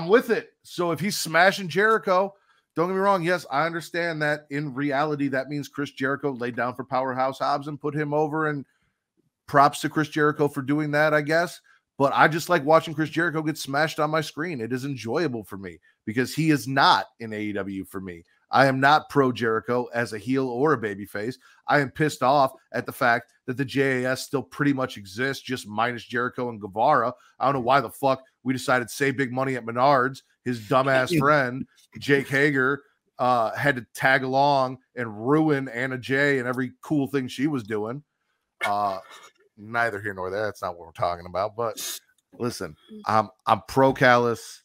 with it. So if he's smashing Jericho, don't get me wrong. Yes, I understand that in reality, that means Chris Jericho laid down for Powerhouse Hobbs and put him over, and props to Chris Jericho for doing that, I guess. But I just like watching Chris Jericho get smashed on my screen. It is enjoyable for me because he is not in AEW for me. I am not pro Jericho as a heel or a babyface. I am pissed off at the fact that the JAS still pretty much exists, just minus Jericho and Guevara. I don't know why the fuck we decided to save big money at Menards. His dumbass friend, Jake Hager, had to tag along and ruin Anna Jay and every cool thing she was doing. Neither here nor there. That's not what we're talking about. But listen, I'm pro Callis,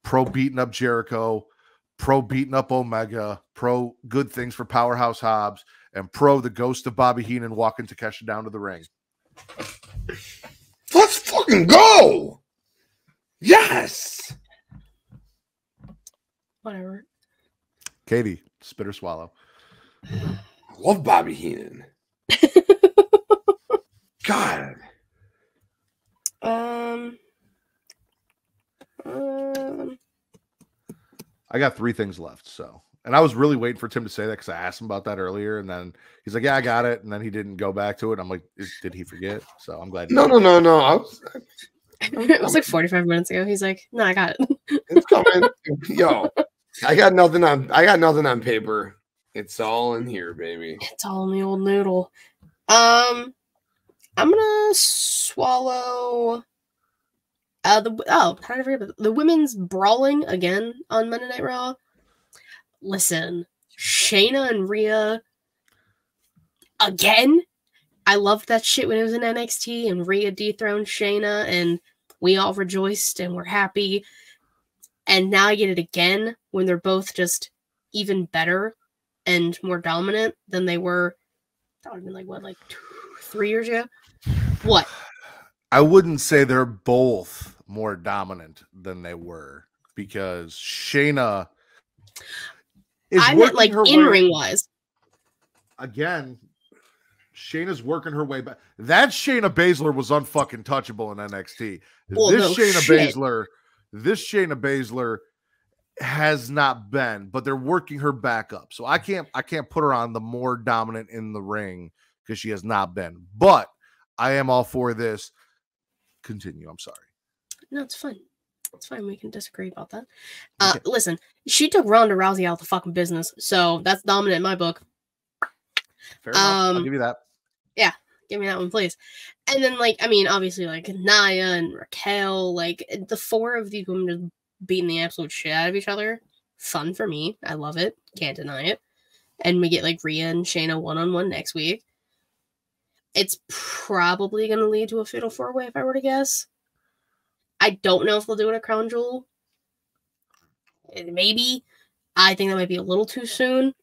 pro beating up Jericho, pro beating up Omega, pro good things for Powerhouse Hobbs, and pro the ghost of Bobby Heenan walking Takeshita down to the ring. Let's fucking go! Yes! Whatever. Katie, spit or swallow. I love Bobby Heenan. God. I got 3 things left, so. And I was really waiting for Tim to say that because I asked him about that earlier, and then he's like, yeah, I got it, and then he didn't go back to it. I'm like, did he forget? So I'm glad. No. It was like 45 minutes ago. He's like, no, I got it. It's coming. Yo, I got nothing on paper. It's all in here, baby. It's all in the old noodle. I'm gonna swallow. How did I forget about the women's brawling again on Monday Night Raw? Listen, Shayna and Rhea again. I loved that shit when it was in NXT and Rhea dethroned Shayna and we all rejoiced and were happy. And now I get it again when they're both just even better and more dominant than they were. That would have been like, what, like 3 years ago? What? I wouldn't say they're both more dominant than they were because Shayna is I meant like in-ring wise. Again, Shayna's working her way back. That Shayna Baszler was unfucking touchable in NXT. This Shayna Baszler has not been, but they're working her back up. So I can't put her on the more dominant in the ring because she has not been. But I am all for this. Continue. I'm sorry. No, it's fine. It's fine. We can disagree about that. Okay. Listen, she took Ronda Rousey out of the fucking business, so that's dominant in my book. Fair enough. I'll give you that. Yeah, give me that one, please. And then, like, I mean, obviously, like Nia and Raquel, like the four of these women just beating the absolute shit out of each other. Fun for me. I love it. Can't deny it. And we get like Rhea and Shayna 1-on-1 next week. It's probably going to lead to a fatal 4-way if I were to guess. I don't know if they'll do it at Crown Jewel. Maybe. I think that might be a little too soon.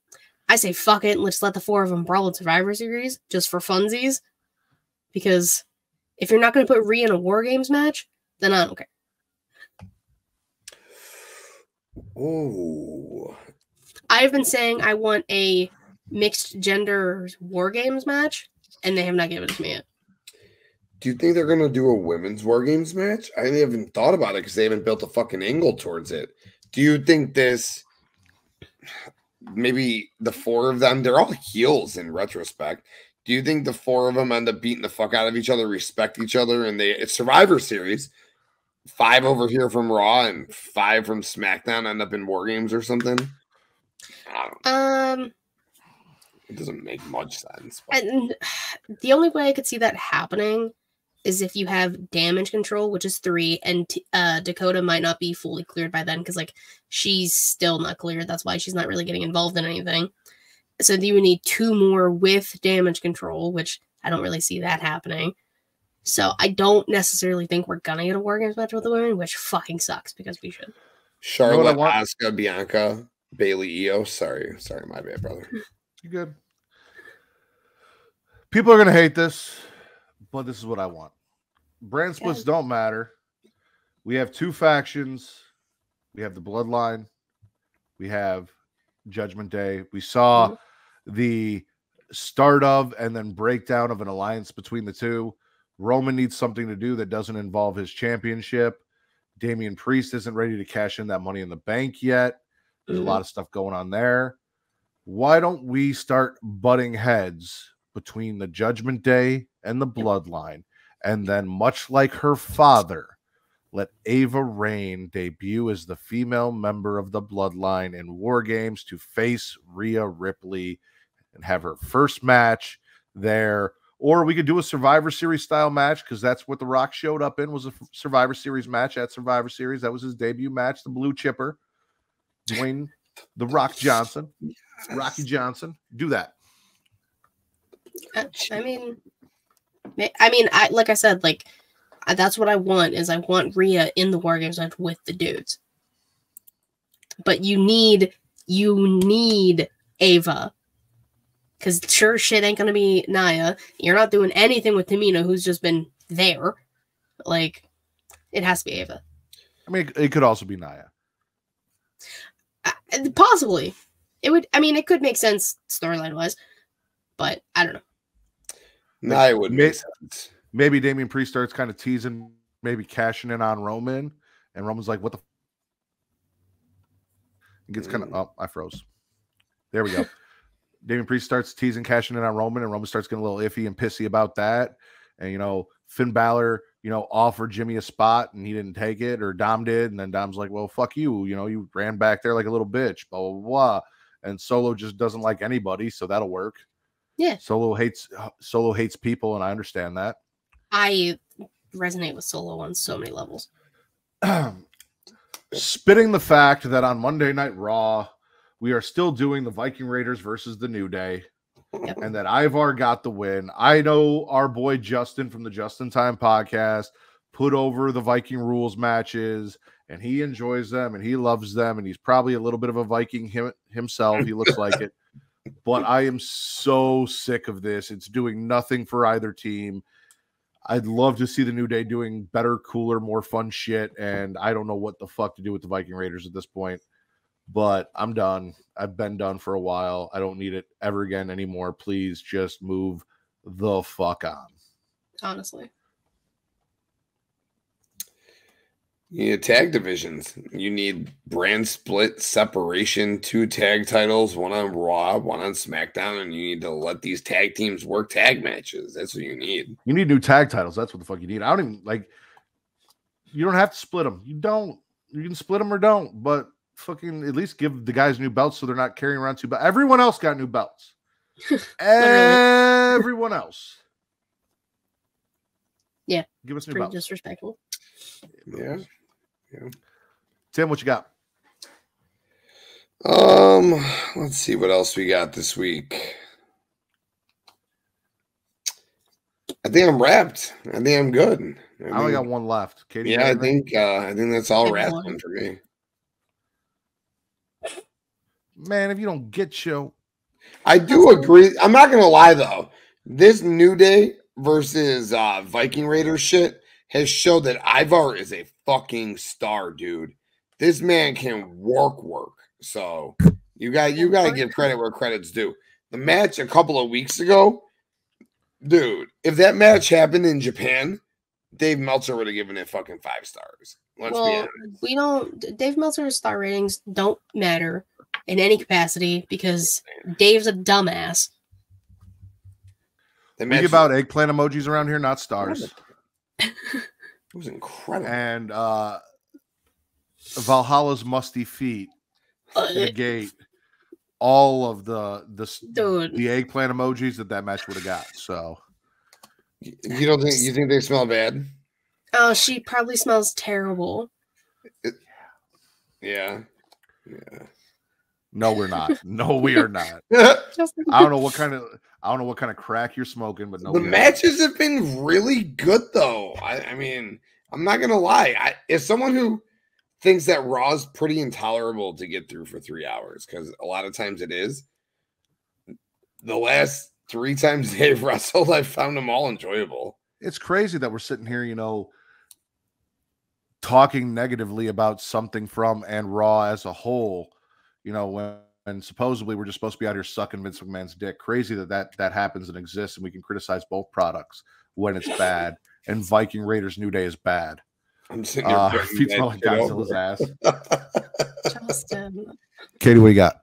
I say fuck it. Let's let the four of them brawl in Survivor Series just for funsies. Because if you're not going to put Rhea in a War Games match, then I don't care. Oh. I've been saying I want a mixed gender War Games match, and they have not given it to me yet. Do you think they're going to do a women's War Games match? I haven't thought about it because they haven't built a fucking angle towards it. Do you think this, maybe the four of them, they're all heels in retrospect. Do you think the four of them end up beating the fuck out of each other, respect each other, and it's Survivor Series, 5 over here from Raw and 5 from SmackDown end up in War Games or something? It doesn't make much sense. And the only way I could see that happening is if you have damage control, which is 3, and Dakota might not be fully cleared by then because, like, she's still not cleared. That's why she's not really getting involved in anything. So you would need 2 more with damage control, which I don't really see that happening. So I don't necessarily think we're gonna get a War Games match with the women, which fucking sucks because we should. Charlotte, Asuka, Bianca, Bayley, Io. Sorry, my bad, brother. You good? People are gonna hate this, but this is what I want. Brand splits don't matter. We have 2 factions. We have the Bloodline. We have Judgment Day. We saw the start of and then breakdown of an alliance between the two. Roman needs something to do that doesn't involve his championship. Damian Priest isn't ready to cash in that Money in the Bank yet. There's a lot of stuff going on there. Why don't we start butting heads between the Judgment Day and the Bloodline? And then, much like her father, let Ava Raine debut as the female member of the Bloodline in War Games to face Rhea Ripley and have her first match there. Or we could do a Survivor Series style match because that's what The Rock showed up in, was a Survivor Series match at Survivor Series. That was his debut match, the Blue Chipper, Dwayne The Rock Johnson, Rocky Johnson. Do that. I mean, like I said, like that's what I want. Is I want Rhea in the War Games match with the dudes. But you need Ava. Because sure shit ain't going to be Nia. You're not doing anything with Tamina, who's just been there. Like, it has to be Ava. I mean, it could also be Nia. Possibly. It would. I mean, it could make sense storyline-wise. But, I don't know. Nia would make sense. Maybe Damian Priest starts kind of teasing, maybe cashing in on Roman. And Roman's like, what the f-? It gets kind of... Oh, I froze. There we go. Damian Priest starts teasing, cashing in on Roman, and Roman starts getting a little iffy and pissy about that. And, you know, Finn Balor, you know, offered Jimmy a spot, and he didn't take it, or Dom did. And then Dom's like, well, fuck you. You know, you ran back there like a little bitch, blah, blah, blah. And Solo just doesn't like anybody, so that'll work. Yeah. Solo hates people, and I understand that. I resonate with Solo on so many levels. spitting the fact that on Monday Night Raw, we are still doing the Viking Raiders versus the New Day, and that Ivar got the win. I know our boy Justin from the Justin Time podcast put over the Viking rules matches, and he enjoys them, and he loves them, and he's probably a little bit of a Viking himself. He looks like it. But I am so sick of this. It's doing nothing for either team. I'd love to see the New Day doing better, cooler, more fun shit, and I don't know what the fuck to do with the Viking Raiders at this point. But I'm done. I've been done for a while. I don't need it ever again anymore. Please just move the fuck on. Honestly. You need tag divisions. You need brand split separation, 2 tag titles, one on Raw, one on SmackDown, and you need to let these tag teams work tag matches. That's what you need. You need new tag titles. That's what the fuck you need. I don't even like. You don't have to split them. You don't. You can split them or don't, but fucking at least give the guys new belts so they're not carrying around 2 belts. Everyone else got new belts. Everyone else. Yeah. Give us new Pretty belts. disrespectful. Yeah. Tim, what you got? Let's see what else we got this week. I think I'm wrapped. I think I'm good. I only got one left. Katie, yeah, I think that's all wrestling for me. Man, if you don't get you, I do agree. I'm not gonna lie though. This New Day versus Viking Raiders shit has showed that Ivar is a fucking star, dude. This man can work. So you got to give credit where credit's due. The match a couple of weeks ago, dude, if that match happened in Japan, Dave Meltzer would have given it fucking 5 stars. Let's be honest. Dave Meltzer's star ratings don't matter in any capacity because Dave's a dumbass. We give out eggplant emojis around here, not stars. It was incredible. And Valhalla's musty feet negate all of the eggplant emojis that match would have got. So you think they smell bad? Oh, she probably smells terrible. Yeah. No, we're not. No, we are not. I don't know what kind of crack you're smoking, but no. The matches have been really good though. I mean, I'm not gonna lie. As someone who thinks that Raw is pretty intolerable to get through for 3 hours, because a lot of times it is. The last 3 times they've wrestled, I found them all enjoyable. It's crazy that we're sitting here, talking negatively about something from and Raw as a whole. When supposedly we're just supposed to be out here sucking Vince McMahon's dick. Crazy that happens and exists, and we can criticize both products when it's bad. And Viking Raiders New Day is bad. I'm sitting here. Feet smell like Godzilla's ass. Justin. Katie, what do you got?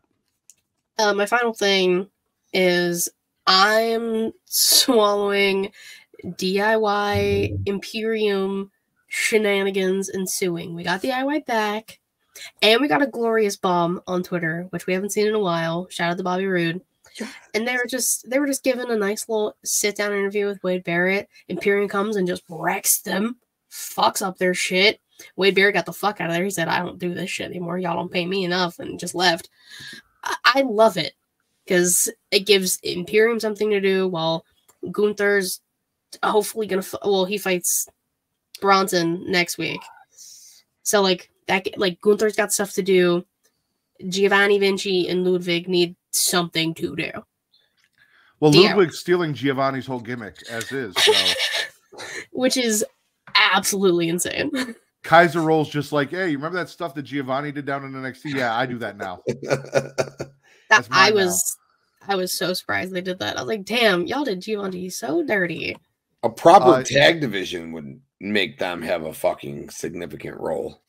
My final thing is I'm swallowing DIY Imperium shenanigans ensuing. We got DIY back. And we got a glorious bomb on Twitter, which we haven't seen in a while. Shout out to Bobby Roode. And they were just given a nice little sit-down interview with Wade Barrett. Imperium comes and just wrecks them, fucks up their shit. Wade Barrett got the fuck out of there. He said, I don't do this shit anymore. Y'all don't pay me enough, and just left. I love it because it gives Imperium something to do while Gunther's hopefully going to... he fights Bronson next week. So, Gunther's got stuff to do. Giovanni Vinci and Ludwig need something to do. Well, Ludwig's stealing Giovanni's whole gimmick as is. So. Which is absolutely insane. Kaiser rolls just like, hey, you remember that stuff that Giovanni did down in NXT? Yeah, I do that now. I was so surprised they did that. I was like, damn, y'all did Giovanni so dirty. A proper tag division would make them have a fucking significant role.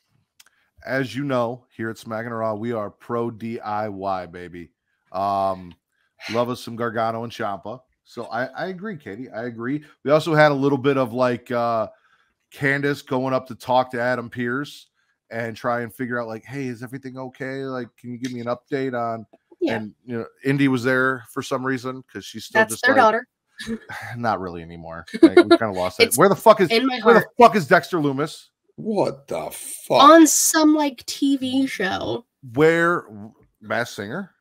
As you know, here at Smackin It Raw, we are pro DIY, baby. Love us some Gargano and Ciampa. So I agree, Katie. I agree. We also had a little bit of Candace going up to talk to Adam Pearce and try and figure out hey, is everything okay? Can you give me an update on? Yeah. And Indy was there for some reason because she's still That's their daughter. Not really anymore. We kind of lost it. Where the fuck is Dexter Loomis? What the fuck? On some like TV show. Where Masked Singer?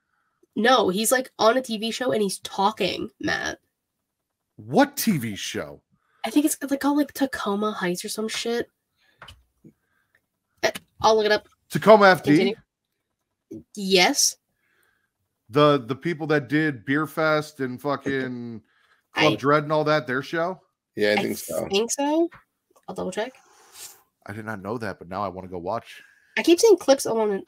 No, he's like on a TV show and he's talking, Matt. What TV show? I think it's like called like Tacoma Heights or some shit. I'll look it up. Tacoma FD? Continue. Yes. The people that did Beer Fest and fucking Club Dread and all that, their show? Yeah, I think so. I think so. I'll double check. I did not know that, but now I want to go watch. I keep seeing clips on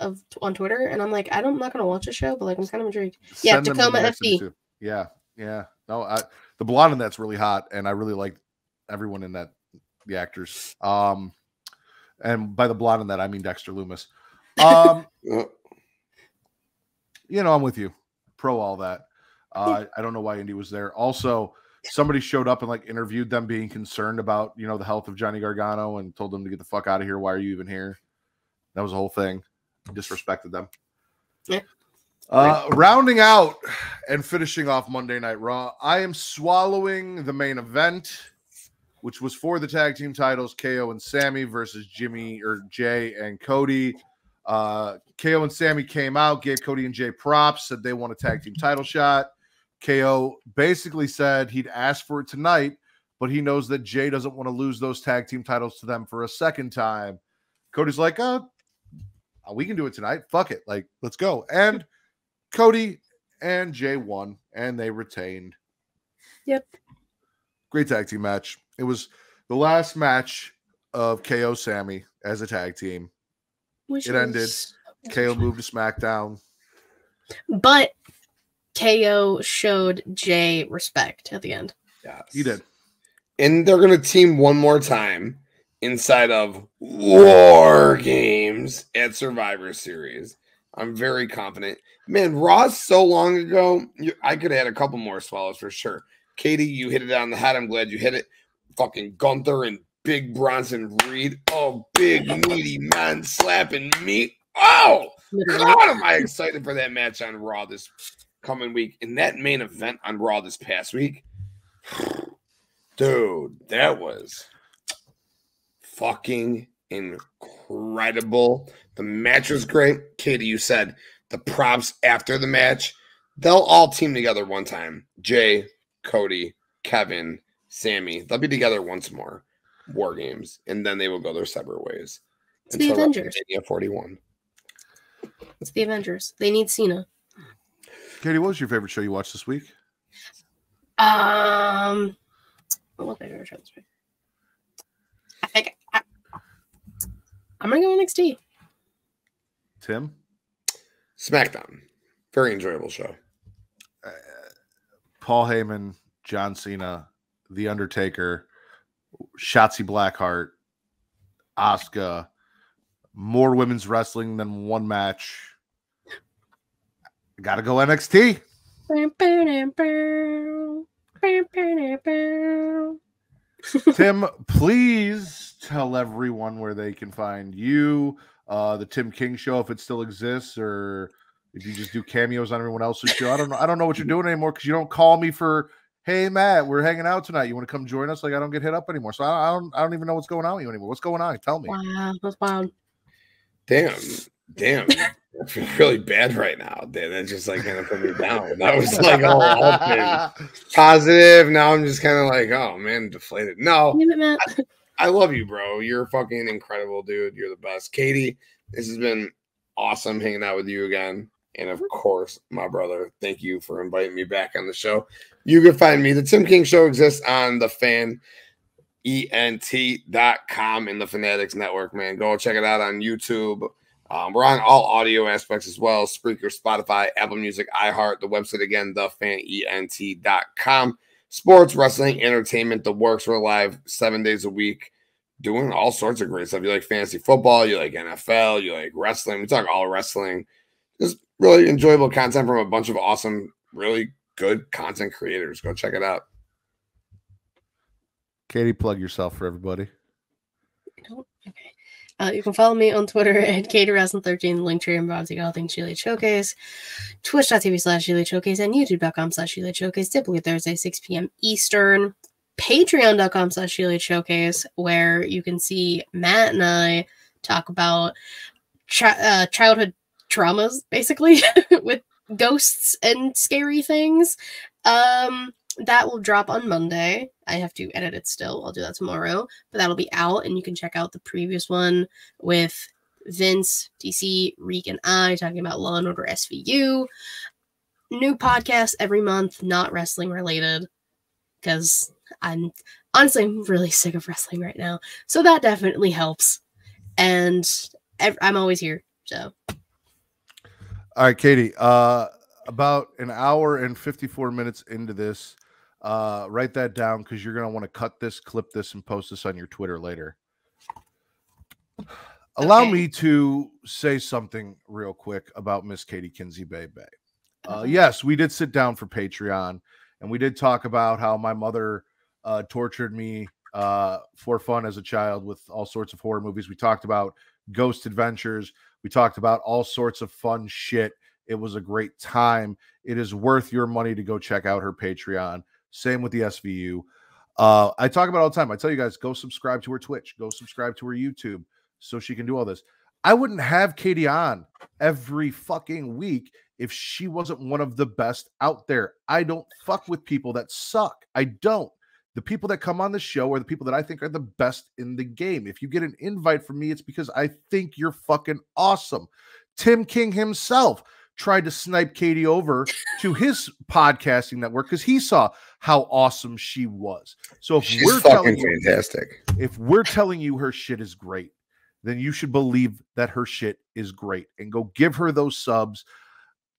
Twitter, and I'm like, I'm not gonna watch the show, but like I'm kind of intrigued. Yeah, Send them Tacoma the next FD. one, too. Yeah. No, the blonde in that's really hot, and I really like everyone in that, the actors. And by the blonde in that, I mean Dexter Loomis. You know, I'm with you. Pro all that. I don't know why Indy was there. Also, somebody showed up and like interviewed them, being concerned about, you know, the health of Johnny Gargano, and told them to get the fuck out of here. Why are you even here? That was the whole thing. Disrespected them. Yeah. Rounding out and finishing off Monday Night Raw, I am swallowing the main event, which was for the tag team titles, KO and Sammy versus Jay and Cody. KO and Sammy came out, gave Cody and Jay props, said they want a tag team title shot. KO basically said he'd ask for it tonight, but he knows that Jay doesn't want to lose those tag team titles to them for a second time. Cody's like, we can do it tonight. Fuck it. Like, let's go. And Cody and Jay won, and they retained. Yep. Great tag team match. It was the last match of KO Sammy as a tag team. It ended. KO moved to SmackDown. But KO showed Jay respect at the end. Yes. He did. And they're going to team one more time inside of War Games at Survivor Series. I'm very confident. Man, Raw so long ago, I could have had a couple more swallows for sure. Katie, you hit it on the head. I'm glad you hit it. Fucking Gunther and Big Bronson Reed. Oh, big meaty men slapping meat. Oh, God, am I excited for that match on Raw this coming week. And that main event on Raw this past week, dude, that was fucking incredible. The match was great. Katie, you said the props after the match, they'll all team together one time. Jay, Cody, Kevin, Sammy, they'll be together once more. War Games, and then they will go their separate ways. It's the Avengers. 41. It's the Avengers. They need Cena. Katie, what was your favorite show you watched this week? What was my favorite show this week? I think I'm gonna go NXT. Tim? SmackDown. Very enjoyable show. Paul Heyman, John Cena, The Undertaker, Shotzi Blackheart, Asuka, more women's wrestling than one match. Gotta go NXT. Tim, please tell everyone where they can find you, the Tim King Show, if it still exists, or if you just do cameos on everyone else's show. I don't know what you're doing anymore, because you don't call me for, hey Matt, we're hanging out tonight, you want to come join us? Like, I don't get hit up anymore, so I don't even know what's going on with you anymore. What's going on? Tell me. Wow, that's wild. Damn. I feel really bad right now. That just like kind of put me down. That was like all positive. Now I'm just kind of like, oh man, deflated. No, I love you, bro. You're fucking incredible, dude. You're the best. Katie, this has been awesome hanging out with you again. And of course, my brother, thank you for inviting me back on the show. You can find me. The Tim King Show exists on the FanEnt.com and the Fanatics Network, man. Go check it out on YouTube. We're on all audio aspects as well. Spreaker, Spotify, Apple Music, iHeart, the website again, thefanent.com. Sports, wrestling, entertainment, the works. We're live 7 days a week doing all sorts of great stuff. You like fantasy football, you like NFL, you like wrestling. We talk all wrestling. Just really enjoyable content from a bunch of awesome, really good content creators. Go check it out. Katie, plug yourself for everybody. Okay. You can follow me on Twitter at KatieRousing13, Linktree and Bobsy all things She Late Showcase, Twitch.tv/She Late Showcase, and YouTube.com/She Late Showcase, typically Thursday, 6 p.m. Eastern. Patreon.com/Shield Showcase, where you can see Matt and I talk about childhood traumas, basically, with ghosts and scary things. That will drop on Monday. I have to edit it still. I'll do that tomorrow, but that'll be out, and you can check out the previous one with Vince, DC, Reek, and I talking about Law and Order SVU. New podcast every month, not wrestling related, because I'm really sick of wrestling right now, so that definitely helps. And I'm always here. So, all right, Katie. About an hour and 54 minutes into this. Write that down because you're going to want to cut this, clip this, and post this on your Twitter later. Allow me to say something real quick about Miss Katie Kinzy Baby. Yes, we did sit down for Patreon, and we did talk about how my mother tortured me for fun as a child with all sorts of horror movies. We talked about Ghost Adventures. We talked about all sorts of fun shit. It was a great time. It is worth your money to go check out her Patreon. Same with the SVU. I talk about it all the time. I tell you guys, go subscribe to her Twitch. Go subscribe to her YouTube so she can do all this. I wouldn't have Katie on every fucking week if she wasn't one of the best out there. I don't fuck with people that suck. I don't. The people that come on the show are the people that I think are the best in the game. If you get an invite from me, it's because I think you're fucking awesome. Tim King himself tried to snipe Katie over to his podcasting network because he saw how awesome she was. So if she's fucking fantastic. If we're telling you her shit is great, then you should believe that her shit is great and go give her those subs.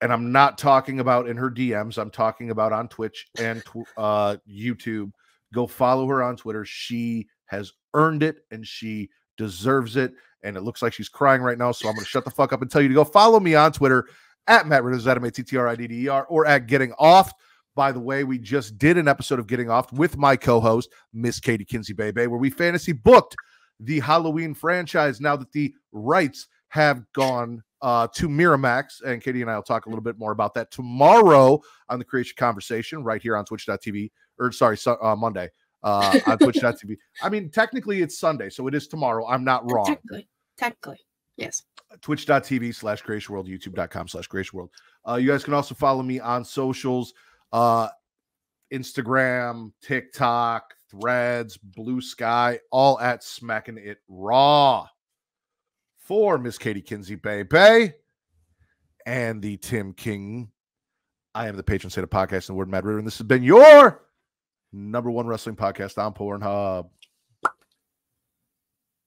And I'm not talking about in her DMs. I'm talking about on Twitch and YouTube. Go follow her on Twitter. She has earned it and she deserves it. And it looks like she's crying right now. So I'm going to shut the fuck up and tell you to go follow me on Twitter at Matt Ridders, MATTRIDDER, or at Getting Off. By the way, we just did an episode of Getting Off with my co-host, Miss Katie Kinzy Baby, where we fantasy booked the Halloween franchise now that the rights have gone to Miramax. And Katie and I will talk a little bit more about that tomorrow on the Creation Conversation right here on Twitch.tv. Or sorry, Monday on Twitch.tv. I mean, technically it's Sunday, so it is tomorrow. I'm not wrong. Technically, yes. Twitch.tv/Creation World, YouTube.com/Creation World. You guys can also follow me on socials, Instagram, TikTok, Threads, Blue Sky, all at Smackin It Raw. For Miss Katie Kinzy Baby and the Tim King, I am the patron saint of podcast and the word Mad Ritter, and this has been your #1 wrestling podcast on Pornhub.